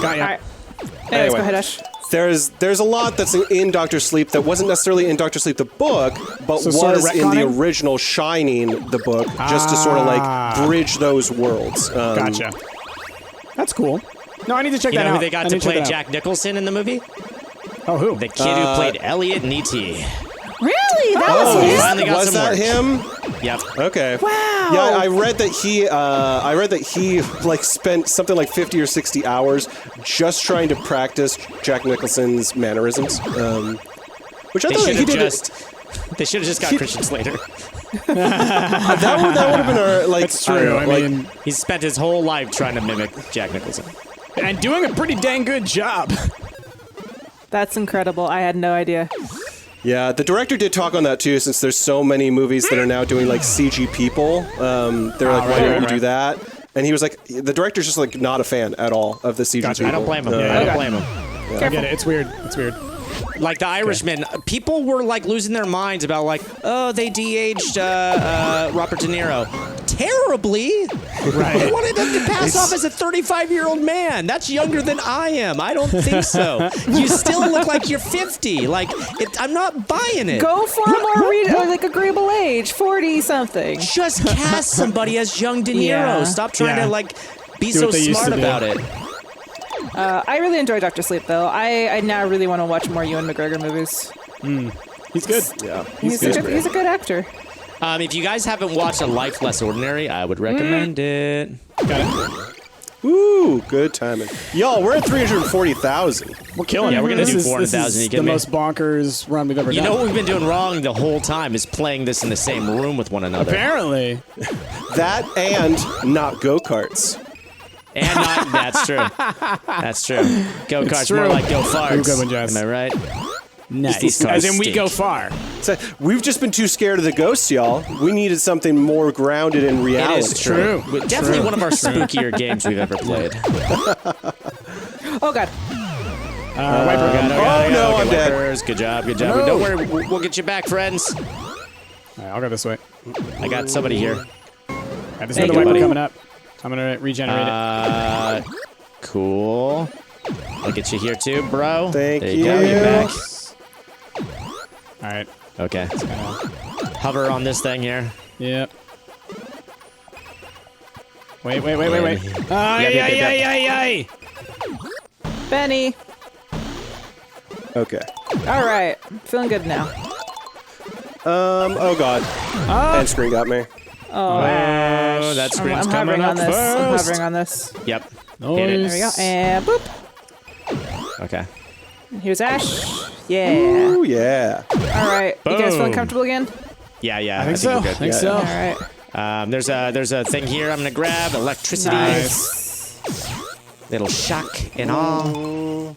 Got ya. All right. Anyways, Anyway. go ahead, Ash. There's a lot that's in Dr. Sleep that wasn't necessarily in Dr. Sleep the book, but So sort of was in the retconning? original Shining the book, just to sort of like bridge those worlds. Gotcha. That's cool. No, I need to check You that know out. who they got I to need check play that out. Jack Nicholson in the movie? Oh, who? The kid who played Elliot in E.T. Really? That Oh, was him? finally got was some that work. him? Yep. Okay. Wow. Yeah, I read that he like spent something like 50 or 60 hours just trying to practice Jack Nicholson's mannerisms, which I They thought should he have did. They should have just got Christian Slater. That would have been like. That's true. I don't know, I like, mean, He spent his whole life trying to mimic Jack Nicholson. and doing a pretty dang good job. That's incredible. I had no idea. Yeah, the director did talk on that too, since there's so many movies that are now doing like CG people. They're like, why don't you do that? And he was like, the director's just like not a fan at all of the CG Gotcha. people. I don't blame him. Yeah, I don't blame him. I get it. It's weird. It's weird. Like the Irishman, people were like losing their minds about like, oh, they de-aged Robert De Niro terribly. Right. They wanted him to pass off as a 35-year-old man. That's younger than I am. I don't think so. You still look like you're 50. Like, I'm not buying it. Go for a more like agreeable age, 40 something. Just cast somebody as young De Niro. Yeah. Stop trying Yeah. to like be Do so what they used smart to do. about it. I really enjoy Dr. Sleep though. I now really want to watch more Ewan McGregor movies. He's good. Yeah, He's a good actor. If you guys haven't watched A Life Less Ordinary, I would recommend it. Got it. Ooh, good timing. Y'all, we're at 340,000. We're killing Yeah, it. we're gonna This do is- 400,000, This you is kidding the me? most bonkers run we've ever You done. know what we've been doing wrong the whole time is playing this in the same room with one another. Apparently. That and not go-karts. And not, that's true. That's true. Go-karts, true. more like go-farts. Ooh, good one, Jazz. Am I right? Nice. These cars As in, we stink. go far. So we've just been too scared of the ghosts, y'all. We needed something more grounded in reality. It is true. True. Definitely True. one of our spookier games we've ever played. Oh god. Wiper gun. Oh, no, I'm dead. Wipers. Good job, good job. No. Don't worry, we'll get you back, friends. All right, I'll go this way. I got somebody here. I just Thank know the you, wiper buddy. coming up. I'm gonna regenerate it. Cool. I'll get you here too, bro. Thank there you go, you're you. back. All right. Okay. Hover on this thing here. Yep. Wait. Ay. Benny. Okay. All right. Feeling good now. Oh god. End screen got me. Oh, Ash. that screen's I'm coming hovering up on this. I'm first. hovering on this. Yep. Nice. Hit it. There we go. And boop. Okay. Here's Ash. Yeah. Ooh, yeah. All right. You guys feeling Boom. comfortable again? Yeah. I think so. we're good. I think so. All right. There's a thing here. I'm gonna grab electricity. Nice. Little shock and all.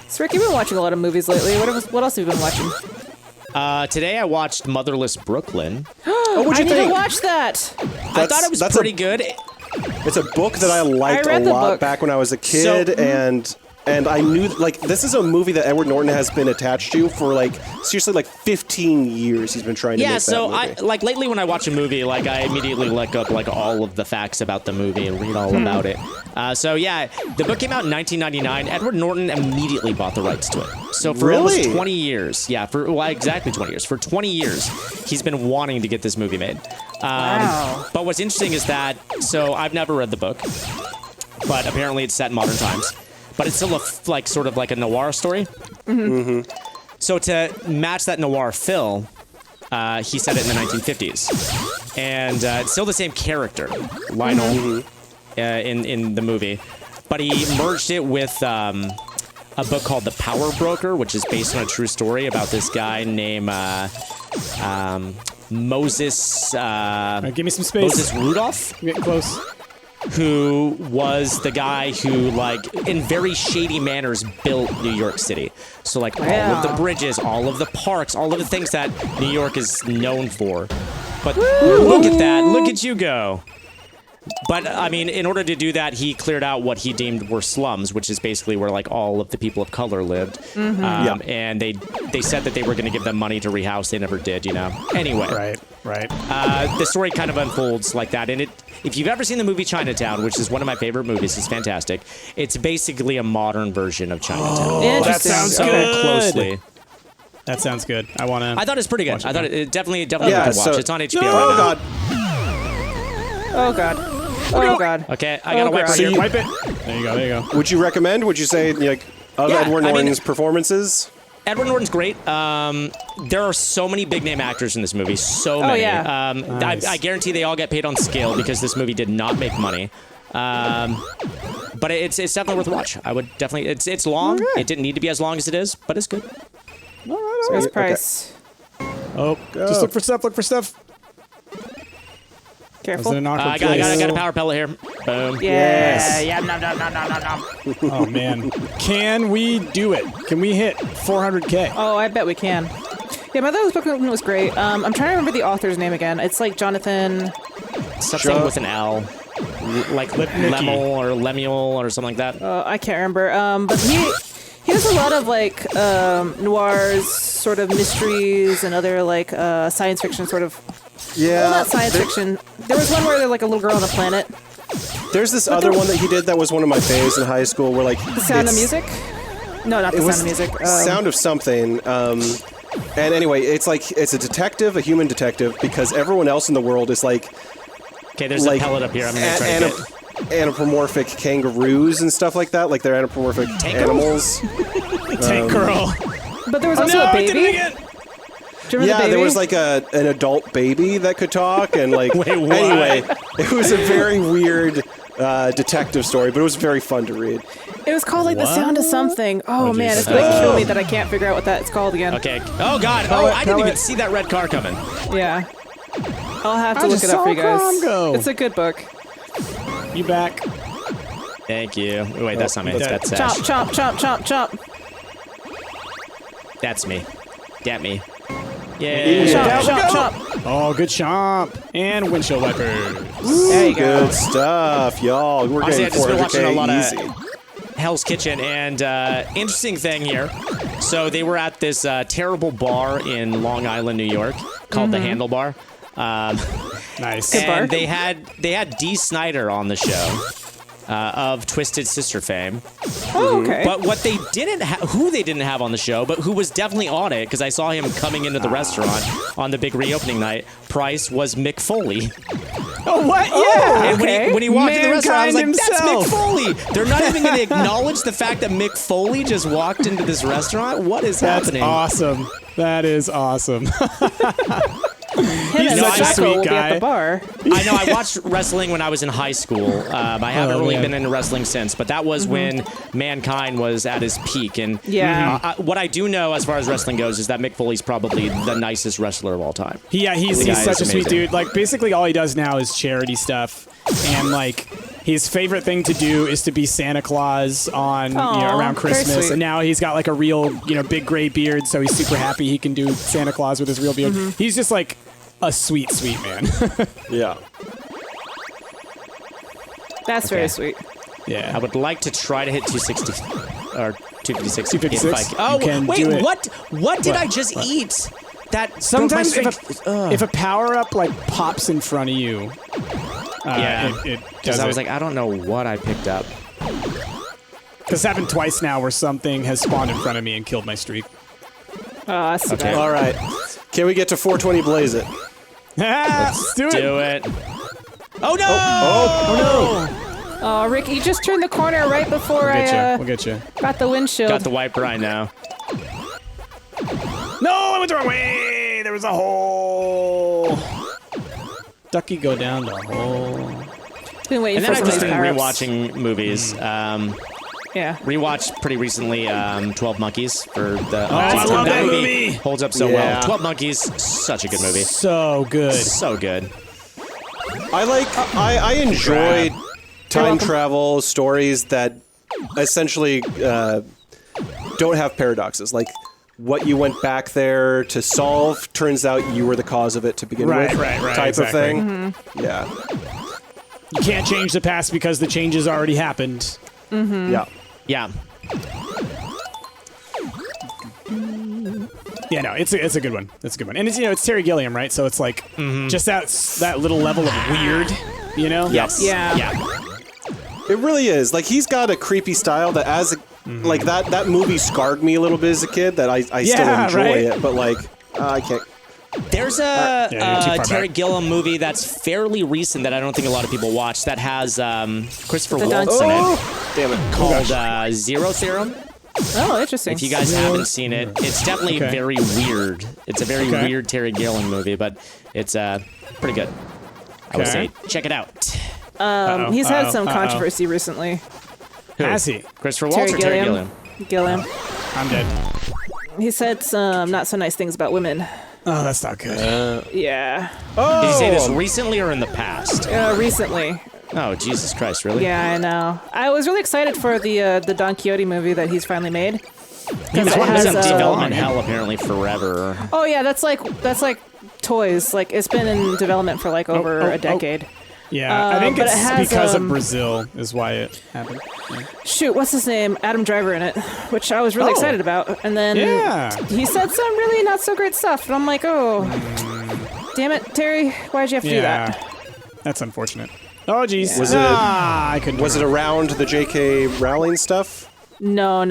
So Rick, you've been watching a lot of movies lately. What else have you been watching? Today I watched Motherless Brooklyn. Oh, what'd I you need think? to watch that. I thought it was that's pretty good. It's a book that I liked read a the lot book. back when I was a kid, So- and I knew, like, this is a movie that Edward Norton has been attached to for, like, seriously, like, 15 years he's been trying to Yeah, make so that movie. like lately when I watch a movie, like I immediately look up like all of the facts about the movie and read all about it. So yeah, the book came out in 1999. Edward Norton immediately bought the rights to it. So for almost Really? 20 years, exactly 20 years. For 20 years, he's been wanting to get this movie made. Wow. But what's interesting is that, so I've never read the book, but apparently it's set in modern times. But it's still sort of like a noir story. So to match that noir feel, he set it in the 1950s, and it's still the same character, Lionel, in the movie, but he merged it with a book called The Power Broker, which is based on a true story about this guy named Moses. Give me some space. Moses Rudolph, I'm getting close. who was the guy who, like, in very shady manners built New York City. So, like, all of the bridges, all of the parks, all of the things that New York is known for. But look at that. Look at you go. But, I mean, in order to do that, he cleared out what he deemed were slums, which is basically where, like, all of the people of color lived. And they said that they were going to give them money to rehouse. They never did, you know? Anyway. Right. The story kind of unfolds like that. And if you've ever seen the movie Chinatown, which is one of my favorite movies, it's fantastic. It's basically a modern version of Chinatown. That sounds So good. closely. That sounds good. I I thought it's pretty good. I thought it definitely Yeah, worth a watch. so- It's on HBO Oh, right now. God. Oh god. Oh god. Okay, I gotta Oh, wipe God. right here. Wipe it. There you go. Would you recommend? Would you say, like, of Yeah, Edward I mean- Norton's performances? Edward Norton's great. There are so many big name actors in this movie. So many. yeah. Nice. I guarantee they all get paid on scale because this movie did not make money. But it's definitely worth a watch. I would definitely. It's long. Okay. It didn't need to be as long as it is, but it's good. Where's Price? Oh, just look for stuff. Careful. Was it an awkward I got place? a power pellet here. Boom. Yeah. Yeah. Nom, nom, nom, nom, nom, nom. Oh man, can we do it? Can we hit 400K? Oh, I bet we can. Yeah, Motherless Brooklyn was great. I'm trying to remember the author's name again. It's like Jonathan. Something with an L. Like Lemel or Lemuel or something like that. I can't remember. But he does a lot of like noirs, sort of mysteries, and other like science fiction sort of. Yeah. Well, not science fiction. There was one where they're like a little girl on a planet. There's this other one that he did that was one of my faves in high school where, like... The Sound of Music? No, not The Sound of Music. Sound of something. And anyway, it's like, it's a detective, a human detective, because everyone else in the world is like... Okay, there's a pellet up here. I'm gonna try to get. Anthropomorphic kangaroos and stuff like that. Like, they're anthropomorphic animals. Tank girl. But there was also a I did it baby. again. Do you remember the baby? There was like an adult baby that could talk, and like Wait, what? anyway, it was a very weird detective story, but it was very fun to read. It was called like The Sound of Something. Oh man, geez. it's gonna kill me that I can't figure out what that's called again. Okay. Oh God. Oh, I didn't even see that red car coming. Yeah. I'll have to I look just it up for you saw guys. Crom go. It's a good book. You back? Thank you. Wait, that's not me. That's Chomp, Ash. chomp, chomp, chomp, chomp. That's me. Get me. Chomp, Yeah. chomp, chomp. Oh, good chomp. And windshield wipers. There you go. Good stuff, y'all. We're Honestly, getting I've just been watching a lot 400K of easy. Hell's Kitchen, and interesting thing here. So they were at this terrible bar in Long Island, New York, called the Handlebar. Nice. Good bar. And they had Dee Snider on the show. of Twisted Sister fame. Oh, okay. But what they didn't who they didn't have on the show, but who was definitely on it, because I saw him coming into the restaurant on the big reopening night, Price, was Mick Foley. Oh, what? Yeah. And when he walked in the restaurant, I was like, Mankind that's Mick himself. Foley. They're not even going to acknowledge the fact that Mick Foley just walked into this restaurant? What is happening? Awesome. That is awesome. Him and such a Jocko sweet will be guy. at the bar. I know. I watched wrestling when I was in high school. I haven't really been into wrestling since, but that was when Mankind was at his peak. And Yeah. what I do know as far as wrestling goes is that Mick Foley's probably the nicest wrestler of all time. Yeah, he's guy such is a sweet amazing. dude. Like, basically all he does now is charity stuff. And, like, his favorite thing to do is to be Santa Claus on Aw, around very Christmas. sweet. And now he's got, like, a real, big gray beard, so he's super happy he can do Santa Claus with his real beard. He's just, like, a sweet, sweet man. Yeah. That's very sweet. Yeah. I would like to try to hit 260 or 256. 256? If I, oh, You can wait, do it. what did I just eat? That Sometimes broke my if strength. if a power-up, like, pops in front of you, it Because does I was it. like, I don't know what I picked up. This happened twice now where something has spawned in front of me and killed my streak. Oh, that's too Okay. bad. All right. Can we get to 420 Blaze it? Let's do it. Do it. Oh no! Oh, Oh, Rick, you just turned the corner right before I We'll get you. got the windshield. Got the wipe right now. No, I went the wrong way. There was a hole. Ducky, go down the hole. Been waiting And for then some I've of just these been power-ups. rewatching movies. Yeah. Rewatched pretty recently 12 Monkeys for the. I love that movie. Holds up so Yeah. well. 12 Monkeys, such a good movie. So good. So good. I enjoy time travel stories that essentially don't have paradoxes. Like, what you went back there to solve turns out you were the cause of it to begin Right, with. right, Type exactly. of thing. Yeah. You can't change the past because the change has already happened. Yeah. Yeah. Yeah, no, it's a good one. It's a good one, and it's Terry Gilliam, right? So it's like just that little level of weird, Yes. Yeah. Yeah. It really is. Like, he's got a creepy style that like that movie scarred me a little bit as a kid that I still Yeah, enjoy right. it, but like I can't. There's Yeah, you're too far Terry back. Gilliam movie that's fairly recent that I don't think a lot of people watch that has Christopher The Waltz in it Oh, damn it. called Zero Theorem. Oh, interesting. If you guys haven't seen it, it's definitely Okay. very weird. It's a very Okay. weird Terry Gilliam movie, but it's pretty good. I would Okay. say check it out. He's had some controversy recently. Has he? Christopher Waltz or Terry Gilliam? Gilliam. I'm dead. He said some not so nice things about women. Oh, that's not good. Yeah. Did you say this recently or in the past? Recently. Oh, Jesus Christ, really? Yeah, I know. I was really excited for the Don Quixote movie that he's finally made. That it one was has, in development hell apparently forever. Oh yeah, that's like toys. Like, it's been in development for like over a decade. Yeah, I think but it's it has, because of Brazil is why it happened. Shoot, what's his name? Adam Driver in it, which I was really excited about. And then he said some really not so great stuff, and I'm like, oh, damn it, Terry, why'd you have to do that? That's unfortunate. Oh, geez. Was it- I couldn't. Was it around the J.K. Rowling stuff? No.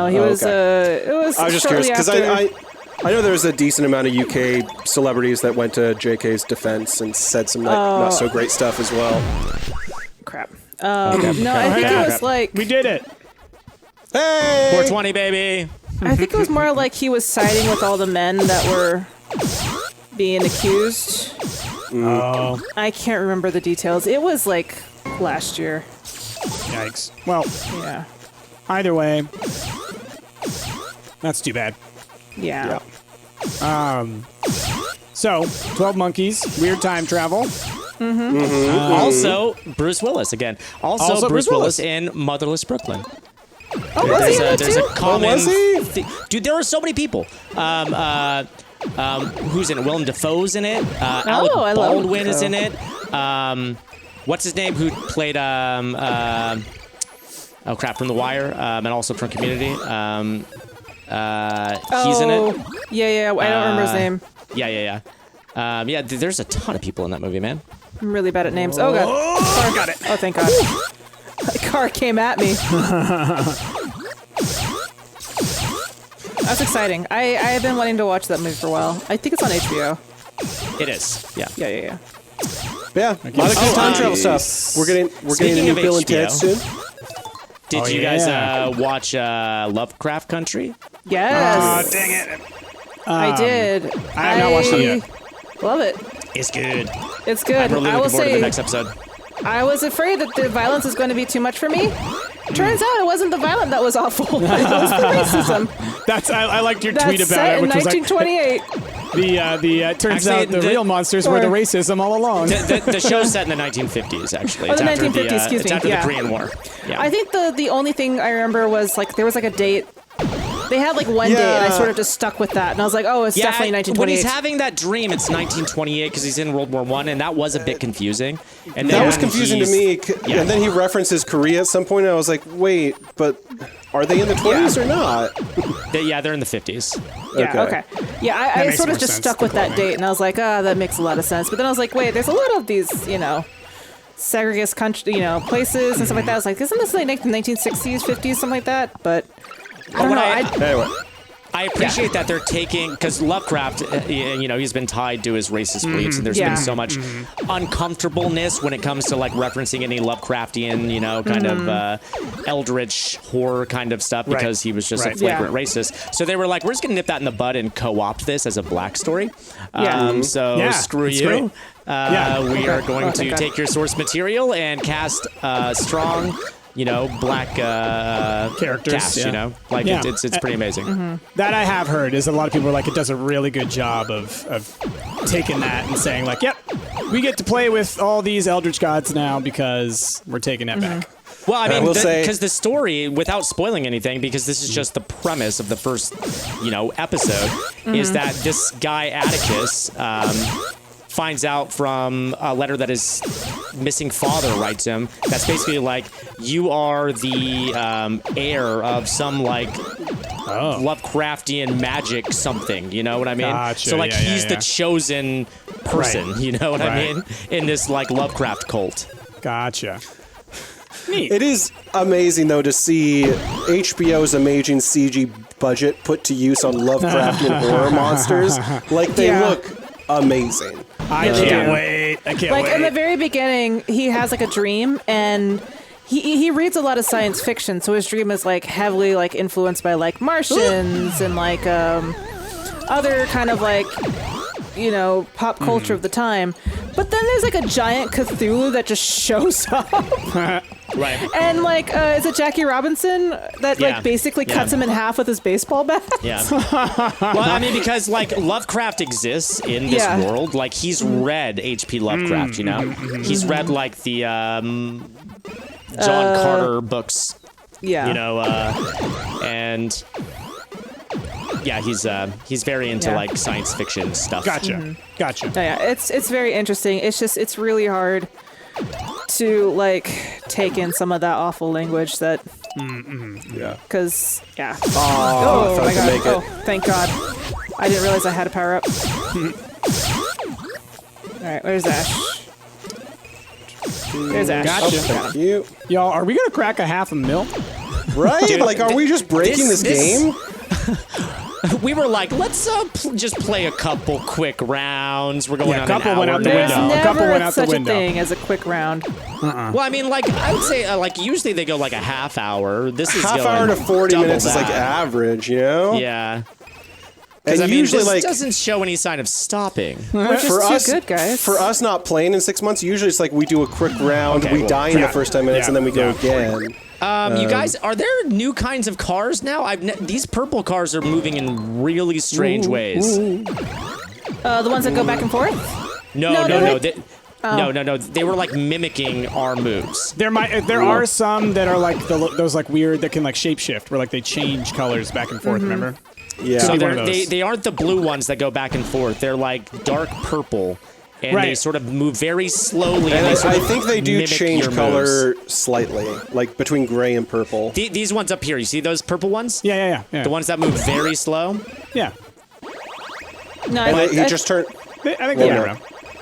He was. okay. It was. I was just shortly curious because after- I know there's a decent amount of UK celebrities that went to J.K.'s defense and said some not so great stuff as well. Crap. No, I think it was like. We did it. Hey! 420, baby. I think it was more like he was siding with all the men that were being accused. Oh, I can't remember the details. It was like last year. yikes. Well, Yeah. either way, that's too bad. Yeah. So, 12 Monkeys, weird time travel. Also, Bruce Willis again. Also, Bruce Willis in Motherless Brooklyn. Oh, was he in it There's a too? common. was he? Dude, there are so many people. Who's in it? Willem Dafoe's in it. Alec I love Baldwin is Dafoe. in it. What's his name? Who played oh crap, from The Wire, and also from Community. He's in it. Yeah. I don't remember his name. Yeah. There's a ton of people in that movie, man. I'm really bad at names. Oh god. Oh, got it. Oh, thank God. The car came at me. That's exciting. I have been wanting to watch that movie for a while. I think it's on HBO. It is. Yeah. Yeah. Yeah, a lot of good time travel stuff. We're getting a new Bill and Ted soon. Did you guys watch Lovecraft Country? Yes. Oh, dang it. I did. I have not watched it yet. Love it. It's good. It's good. I'm really I will looking forward to say, the next episode. I was afraid that the violence is going to be too much for me. Turns out it wasn't the violence that was awful. It was the racism. I liked your That's tweet about set it, which in was like 1928. turns Actually, out the real monsters were the racism all along. The show's set in the 1950s, actually. Oh, the It's after 1950s, excuse it's me. after Yeah. the Korean War. Yeah. I think the only thing I remember was like there was like a date. They had like one date, and I sort of just stuck with that. And I was like, oh, it's definitely 1928. When he's having that dream, it's 1928 because he's in World War I, and that was a bit confusing. And That then was confusing to me. Yeah. And then he references Korea at some point, and I was like, wait, but are they in the 20s or not? They're in the 50s. Yeah, okay. Yeah, I makes sort of more just sense, stuck the with that clothing. date, and I was like, that makes a lot of sense. But then I was like, wait, there's a lot of these, segregated country, places and stuff like that. I was like, isn't this like 1960s, 50s, something like that? But I don't know. Anyway. I appreciate that they're taking, because Lovecraft, he's been tied to his racist beliefs, and there's Yeah. been so much uncomfortableness when it comes to like referencing any Lovecraftian, kind of eldritch horror kind of stuff, because he was just a flagrant racist. So they were like, we're just gonna nip that in the bud and co-opt this as a black story. Screw it's you. great. We are going to thank God. take your source material and cast strong. Black Characters, cast, yeah. It's pretty amazing. That I have heard is a lot of people are like, it does a really good job of taking that and saying like, yep, we get to play with all these Eldritch gods now because we're taking that back. Well, I mean, will say- because the story, without spoiling anything, because this is just the premise of the first, episode, is that this guy Atticus finds out from a letter that his missing father writes him. That's basically like, you are the heir of some like Lovecraftian magic something. You know what I mean? Gotcha. So like Yeah, he's yeah, the yeah. chosen person. Right. You know what I Right. mean? In this like Lovecraft cult. Gotcha. Neat. It is amazing, though, to see HBO's amazing CG budget put to use on Lovecraftian horror monsters. Like, they Yeah. look amazing. I can't wait. I can't Like wait. in the very beginning, he has like a dream, and he reads a lot of science fiction. So his dream is like heavily like influenced by like Martians and like other kind of like pop culture of the time. But then there's like a giant Cthulhu that just shows up. Right. And like, is it Jackie Robinson that Yeah. like basically cuts Yeah. him in half with his baseball bat? Yeah. Well, I mean, because like Lovecraft exists in this Yeah. world. Like he's read H.P. Lovecraft. He's read like the John Carter books. Yeah. And yeah, he's very into Yeah. like science fiction stuff. Gotcha. Gotcha. Yeah, it's very interesting. It's really hard to like take in some of that awful language that Yeah. because yeah. Oh, my I god! make it. Oh, thank God! I didn't realize I had a power up. All right, where's Ash? There's Ash. Gotcha. Thank you. Y'all, are we gonna crack a half a mil? Right? Dude, like, are we just breaking this game? We were like, let's just play a couple quick rounds. We're going Yeah, a on couple an went hour out the now. There's window. A couple never went out the such a window. thing as a quick round. Well, I mean, like I would say, like usually they go like a half hour. This is Half going hour to 40 double minutes is like that. average, you know? Yeah. And I mean, usually, this like, doesn't show any sign of stopping. We're just for too us, good, guys. for us not playing in 6 months, usually it's like we do a quick round, Okay, we well, die in yeah. the first 10 minutes, Yeah. and then we go Yeah. again. You guys, are there new kinds of cars now? These purple cars are moving in really strange ways. The ones that go back and forth. No. Oh. No. They were like mimicking our moves. There are some that are like those like weird that can like shapeshift where like they change colors back and forth. Remember? Yeah. So Could be one of they those. they aren't the blue ones that go back and forth. They're like dark purple, and they Right. sort of move very slowly. and they sort I of think they do mimic change your color slightly, like between gray and purple. These ones up here, you see those purple ones? Yeah. The ones that move very slow. Yeah. No, And I, he just turned. I think Well, they're no. around.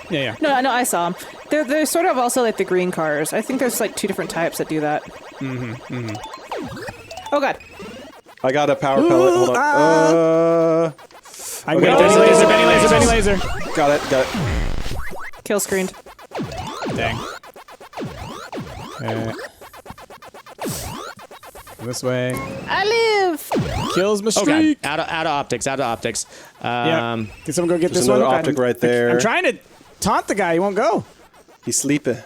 Yeah. No, I saw them. They're sort of also like the green cars. I think there's like 2 different types that do that. Oh god. I got a power pellet. Hold on. I got Benny laser. Got it. Kill screened. Dang. This way. I live. Kills my Oh streak. god, out of optics. Yeah. Can someone go get There's this one? another optic right there. I'm trying to taunt the guy. He won't go. He's sleeping.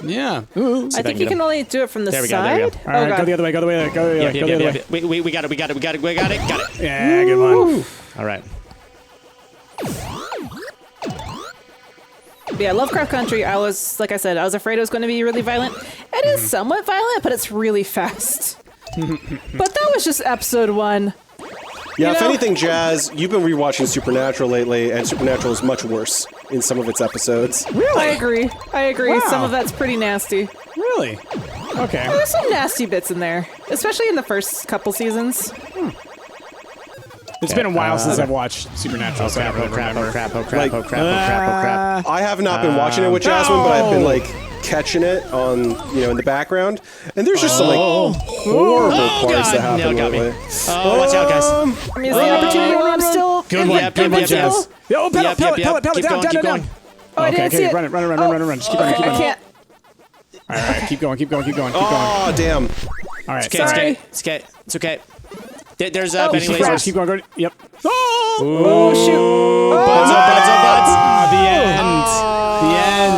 Yeah. I think you can only do it from the There we go, side. there we go. All right, go the other way. Go the way. Go the other way. We got it. Got it. Yeah, good one. All right. Yeah, Lovecraft Country, I was afraid it was going to be really violent. It is somewhat violent, but it's really fast. But that was just episode 1. Yeah, You if know- anything, Jazz, you've been rewatching Supernatural lately, and Supernatural is much worse in some of its episodes. I agree. Wow. Some of that's pretty nasty. Really? Okay. There's some nasty bits in there, especially in the first couple seasons. It's been a while since I've watched Supernatural, so I don't really remember. crap. I have not been watching it with Jasmine, but I've been like catching it on, in the background, and there's just some like horrible parts that happen Nail got me. lately. Oh, watch out, guys. I mean, is the opportunity when I'm still Good one, invincible? Jazz. Yo, pellet, pellet, pellet, Keep down. going. Oh, I didn't see it. Run. Just keep Okay, going. I can't. All right, keep going. Oh, damn. All right, Sorry. It's okay. There's Benny Keep lasers. going, keep going. Yep. Oh, shoot. Buds. The end.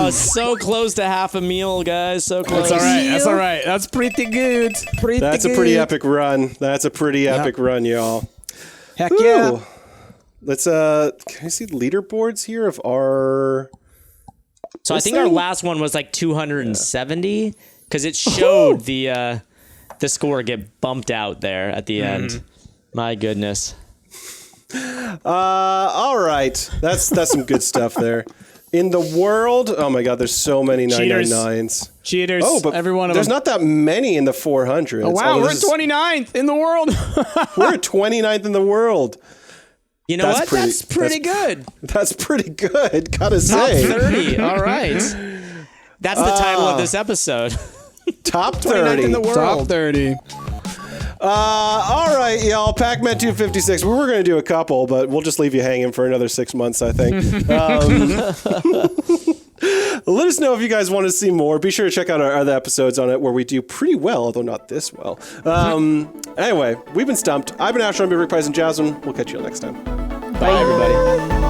Oh, so close to half a meal, guys. So close. That's all right. That's pretty good. That's a pretty epic run. Run, y'all. Heck yeah. Ooh. Let's can I see the leaderboards here of our? So I think our last one was like 270 because it showed the score get bumped out there at the end. My goodness. All right. That's some good stuff there. In the world, oh my God, there's so many 999s. Cheaters. Oh, but every one of there's them. not that many in the 400s. Oh, wow, we're at 29th in the world. We're at 29th in the world. You know what? That's pretty good. That's pretty good, gotta Top say. 30. All right. That's the title of this episode. Top 29th 30. in the world. Top 30. All right, y'all. Pac-Man 256. We were going to do a couple, but we'll just leave you hanging for another 6 months, I think. Let us know if you guys want to see more. Be sure to check out our other episodes on it where we do pretty well, although not this well. Anyway, we've been Stumped. I've been Asher. I've been Rick Price and Jasmine. We'll catch you next time. Bye, everybody.